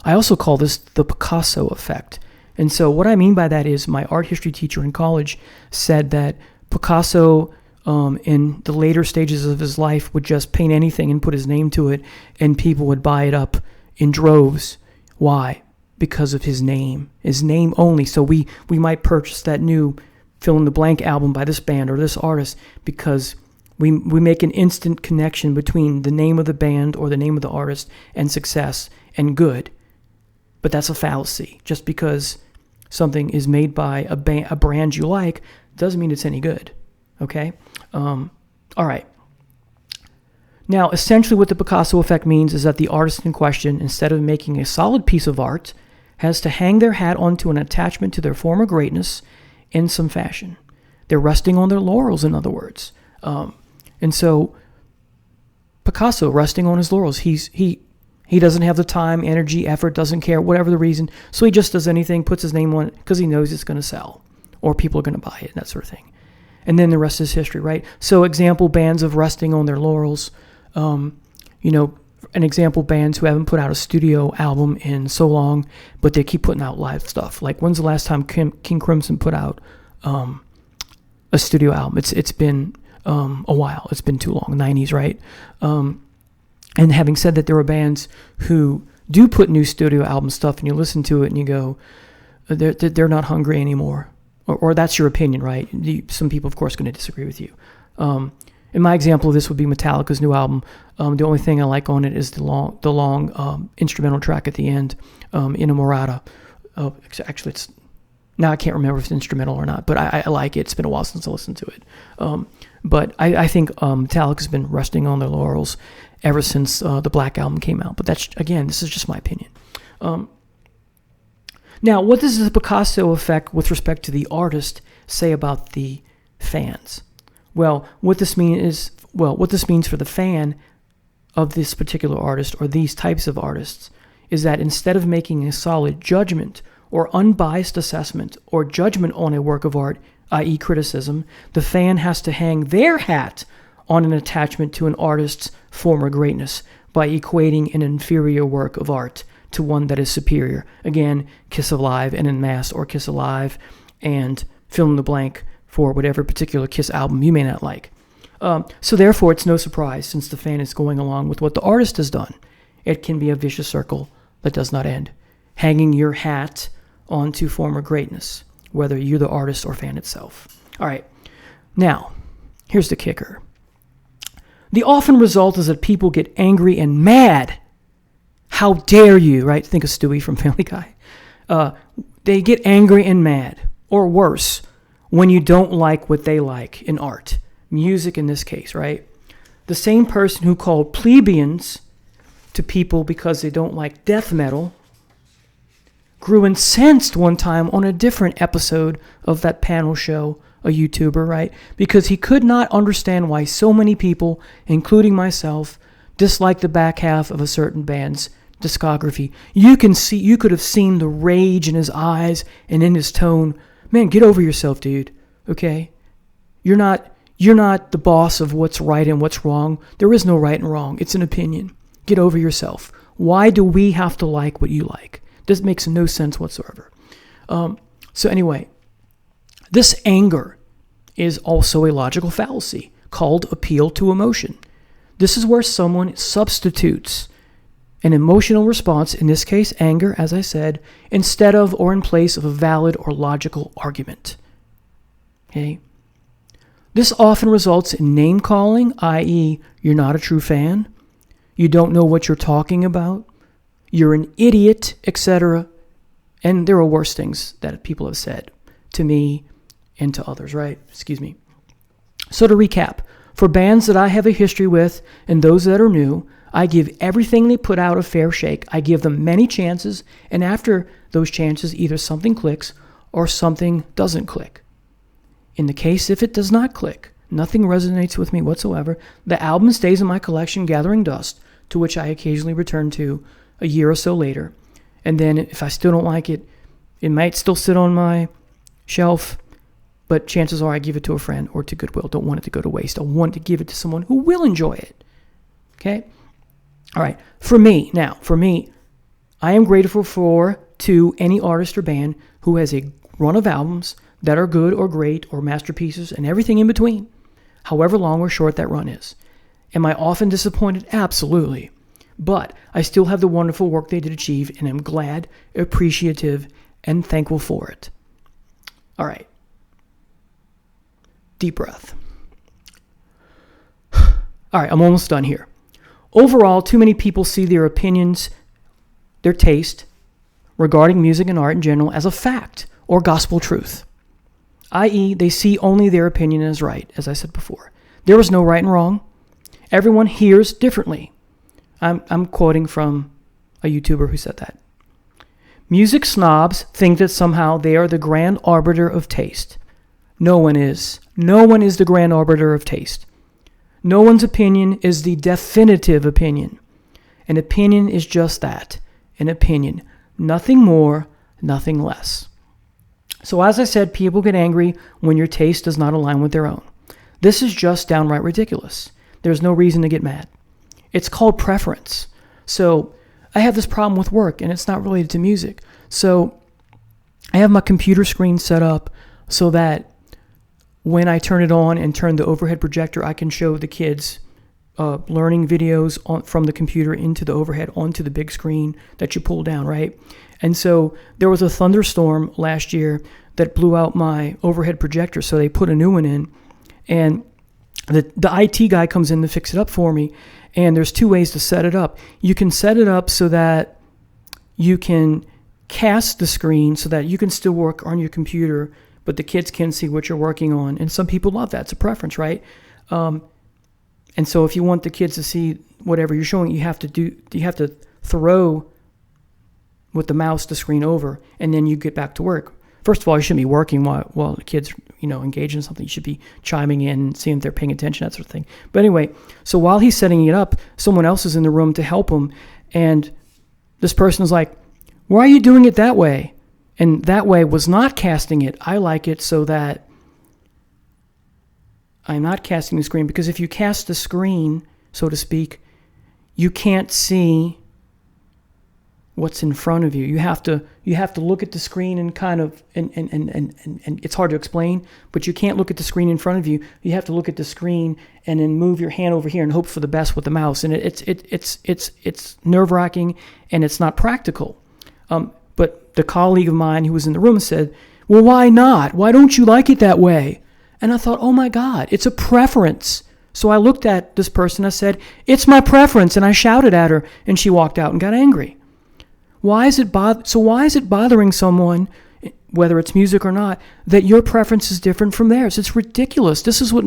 [SPEAKER 1] I also call this the Picasso effect. And so what I mean by that is my art history teacher in college said that Picasso, in the later stages of his life, would just paint anything and put his name to it, and people would buy it up in droves. Why? Because of his name only. So we might purchase that new fill-in-the-blank album by this band or this artist because we make an instant connection between the name of the band or the name of the artist and success and good. But that's a fallacy. Just because something is made by a brand you like doesn't mean it's any good. Okay? All right. Now, essentially what the Picasso effect means is that the artist in question, instead of making a solid piece of art, has to hang their hat onto an attachment to their former greatness in some fashion. They're resting on their laurels, in other words. And so Picasso, resting on his laurels, he doesn't have the time, energy, effort, doesn't care, whatever the reason. So he just does anything, puts his name on it because he knows it's going to sell or people are going to buy it, that sort of thing. And then the rest is history, right? So example bands of resting on their laurels, an example bands who haven't put out a studio album in so long, but they keep putting out live stuff. Like when's the last time King Crimson put out a studio album? It's been a while. It's been too long, 90s, right? And having said that, there are bands who do put new studio album stuff, and you listen to it and you go, they're not hungry anymore. Or that's your opinion, right? Some people, of course, are going to disagree with you. In my example of this would be Metallica's new album. The only thing I like on it is the long instrumental track at the end, Inamorata. Actually, it's now I can't remember if it's instrumental or not, but I like it. It's been a while since I listened to it. But I think Metallica's been resting on their laurels ever since the Black Album came out. But this is just my opinion. Now, what does the Picasso effect with respect to the artist say about the fans? Well, what this means for the fan of this particular artist or these types of artists is that instead of making a solid judgment or unbiased assessment or judgment on a work of art, i.e. criticism, the fan has to hang their hat on an attachment to an artist's former greatness by equating an inferior work of art to one that is superior. Again, Kiss Alive and En Masse, or Kiss Alive and fill in the blank for whatever particular Kiss album you may not like. So therefore, it's no surprise, since the fan is going along with what the artist has done, it can be a vicious circle that does not end. Hanging your hat onto former greatness, whether you're the artist or fan itself. All right, now, here's the kicker. The often result is that people get angry and mad. How dare you, right? Think of Stewie from Family Guy. They get angry and mad, or worse, when you don't like what they like in art. Music in this case, right? The same person who called plebeians to people because they don't like death metal grew incensed one time on a different episode of that panel show, a YouTuber, right? Because he could not understand why so many people, including myself, dislike the back half of a certain band's discography. You could have seen the rage in his eyes and in his tone. Man, get over yourself, dude. Okay? You're not the boss of what's right and what's wrong. There is no right and wrong. It's an opinion. Get over yourself. Why do we have to like what you like? This makes no sense whatsoever. So anyway, this anger is also a logical fallacy called appeal to emotion. This is where someone substitutes an emotional response, in this case anger, as I said, instead of or in place of a valid or logical argument. Okay? This often results in name calling, i.e., you're not a true fan, you don't know what you're talking about, you're an idiot, etc. And there are worse things that people have said to me and to others, right? Excuse me. So to recap, for bands that I have a history with and those that are new, I give everything they put out a fair shake. I give them many chances, and after those chances, either something clicks or something doesn't click. In the case if it does not click, nothing resonates with me whatsoever, the album stays in my collection gathering dust, to which I occasionally return to a year or so later. And then if I still don't like it, it might still sit on my shelf, but chances are I give it to a friend or to Goodwill. Don't want it to go to waste. I want to give it to someone who will enjoy it. Okay? All right. For me, I am grateful to any artist or band who has a run of albums that are good or great or masterpieces and everything in between, however long or short that run is. Am I often disappointed? Absolutely. But I still have the wonderful work they did achieve, and I'm glad, appreciative, and thankful for it. All right. Deep breath. All right, I'm almost done here. Overall, too many people see their opinions, their taste regarding music and art in general as a fact or gospel truth, i.e., they see only their opinion as right, as I said before. There is no right and wrong. Everyone hears differently. I'm quoting from a YouTuber who said that. Music snobs think that somehow they are the grand arbiter of taste. No one is. No one is the grand arbiter of taste. No one's opinion is the definitive opinion. An opinion is just that, an opinion. Nothing more, nothing less. So as I said, people get angry when your taste does not align with their own. This is just downright ridiculous. There's no reason to get mad. It's called preference. So I have this problem with work, and it's not related to music. So I have my computer screen set up so that when I turn it on and turn the overhead projector, I can show the kids learning videos from the computer into the overhead onto the big screen that you pull down, right? And so there was a thunderstorm last year that blew out my overhead projector, so they put a new one in, and the IT guy comes in to fix it up for me, and there's two ways to set it up. You can set it up so that you can cast the screen so that you can still work on your computer, but the kids can see what you're working on. And some people love that. It's a preference, right? And so if you want the kids to see whatever you're showing, you have to throw with the mouse the screen over, and then you get back to work. First of all, you shouldn't be working while the kids, engage in something. You should be chiming in, seeing if they're paying attention, that sort of thing. But anyway, so while he's setting it up, someone else is in the room to help him, and this person is like, "Why are you doing it that way?" And that way was not casting it. I like it so that I'm not casting the screen, because if you cast the screen, so to speak, you can't see what's in front of you. You have to look at the screen and kind of and it's hard to explain, but you can't look at the screen in front of you. You have to look at the screen and then move your hand over here and hope for the best with the mouse. And it's nerve-wracking, and it's not practical. But the colleague of mine who was in the room said, "Well, why not? Why don't you like it that way?" And I thought, oh my God, it's a preference. So I looked at this person, I said, "It's my preference," and I shouted at her, and she walked out and got angry. Why is it bothering someone, whether it's music or not, that your preference is different from theirs? It's ridiculous. This is what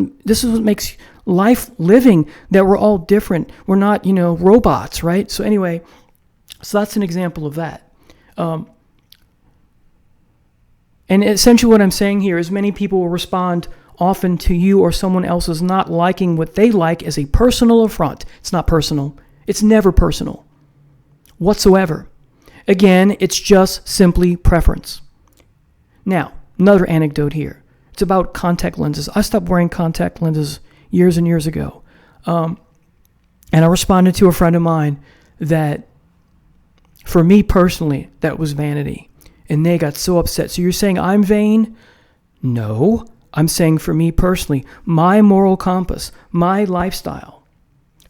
[SPEAKER 1] makes life living, that we're all different. We're not, robots, right? So anyway, so that's an example of that. And essentially what I'm saying here is many people will respond often to you or someone else's not liking what they like as a personal affront. It's not personal. It's never personal whatsoever. Again, it's just simply preference. Now, another anecdote here. It's about contact lenses. I stopped wearing contact lenses years and years ago. And I responded to a friend of mine that, for me personally, that was vanity. And they got so upset. "So you're saying I'm vain?" No, I'm saying for me personally, my moral compass, my lifestyle,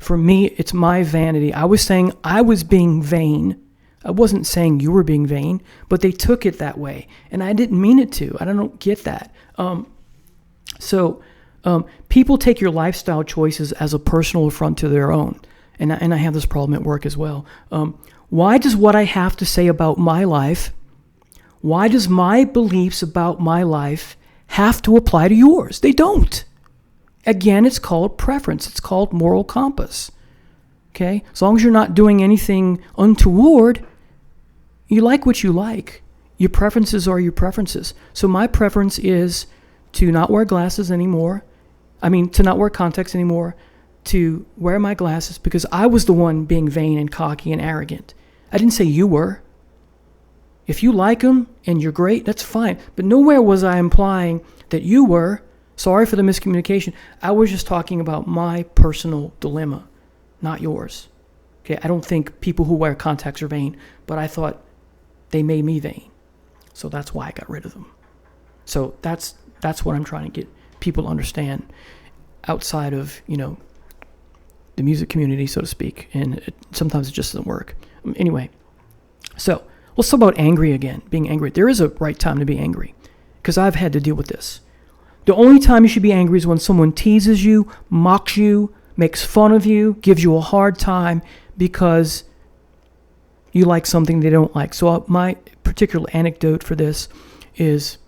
[SPEAKER 1] For me, it's my vanity. I was saying I was being vain. I wasn't saying you were being vain, but they took it that way. And I didn't mean it to. I don't get that. People take your lifestyle choices as a personal affront to their own. And I have this problem at work as well. Why does what I have to say about my life, why does my beliefs about my life have to apply to yours? They don't. Again, it's called preference. It's called moral compass. Okay? As long as you're not doing anything untoward, you like what you like. Your preferences are your preferences. So my preference is to not wear glasses anymore. To not wear contacts anymore. To wear my glasses because I was the one being vain and cocky and arrogant. I didn't say you were. If you like them and you're great, that's fine. But nowhere was I implying that you were. Sorry for the miscommunication. I was just talking about my personal dilemma, not yours. Okay, I don't think people who wear contacts are vain, but I thought they made me vain. So that's why I got rid of them. So that's what I'm trying to get people to understand outside of, the music community, so to speak. And sometimes it just doesn't work. Anyway, so let's talk about angry again, being angry. There is a right time to be angry because I've had to deal with this. The only time you should be angry is when someone teases you, mocks you, makes fun of you, gives you a hard time because you like something they don't like. So my particular anecdote for this is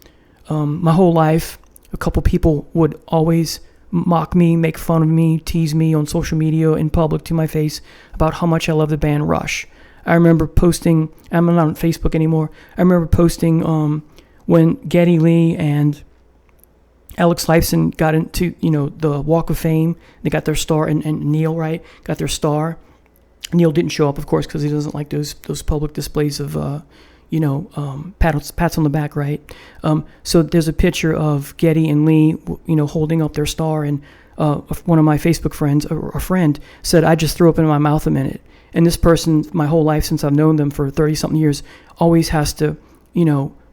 [SPEAKER 1] my whole life, a couple people would always mock me, make fun of me, tease me on social media in public to my face about how much I love the band Rush. I remember posting, I'm not on Facebook anymore, I remember posting when Geddy Lee and Alex Lifeson got into, the Walk of Fame. They got their star, and Neil, right, got their star. Neil didn't show up, of course, because he doesn't like those public displays of, pats on the back, right? So there's a picture of Geddy and Lee, holding up their star, and one of my Facebook friends, a friend, said, I just threw up in my mouth a minute. And this person, my whole life since I've known them for 30-something years, always has to,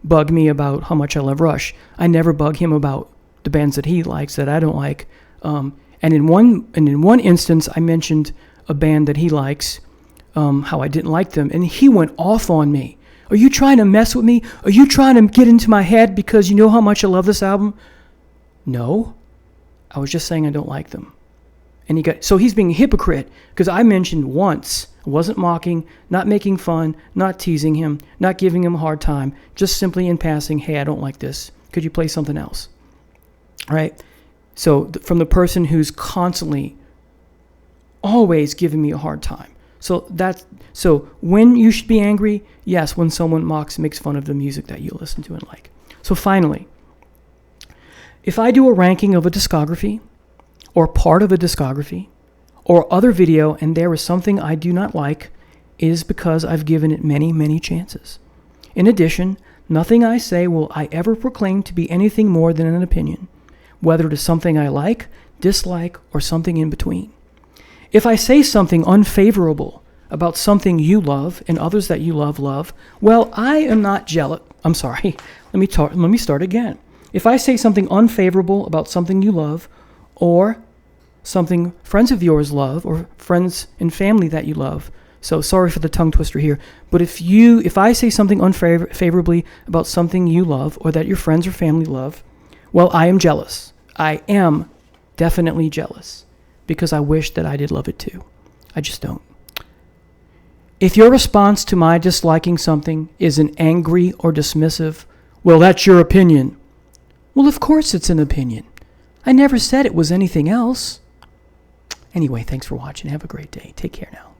[SPEAKER 1] bug me about how much I love Rush. I never bug him about the bands that he likes that I don't like. And in one instance, I mentioned a band that he likes, how I didn't like them, and he went off on me. Are you trying to mess with me? Are you trying to get into my head because you know how much I love this album? No, I was just saying I don't like them. And so he's being a hypocrite because I mentioned once, I wasn't mocking, not making fun, not teasing him, not giving him a hard time, just simply in passing, hey, I don't like this. Could you play something else? All right. So from the person who's constantly, always giving me a hard time. So when you should be angry, yes, when someone mocks, makes fun of the music that you listen to and like. So finally, if I do a ranking of a discography or part of a discography or other video and there is something I do not like, it is because I've given it many, many chances. In addition, nothing I say will I ever proclaim to be anything more than an opinion, whether it is something I like, dislike, or something in between. If I say something unfavorable about something you love and others that you love, well, I am not jealous. I'm sorry. Let me start again. If I say something unfavorable about something you love or something friends of yours love or friends and family that you love, so sorry for the tongue twister here, but if I say something unfavorably about something you love or that your friends or family love, well, I am jealous. I am definitely jealous because I wish that I did love it too. I just don't. If your response to my disliking something is an angry or dismissive, well, that's your opinion. Well, of course it's an opinion. I never said it was anything else. Anyway, thanks for watching. Have a great day. Take care now.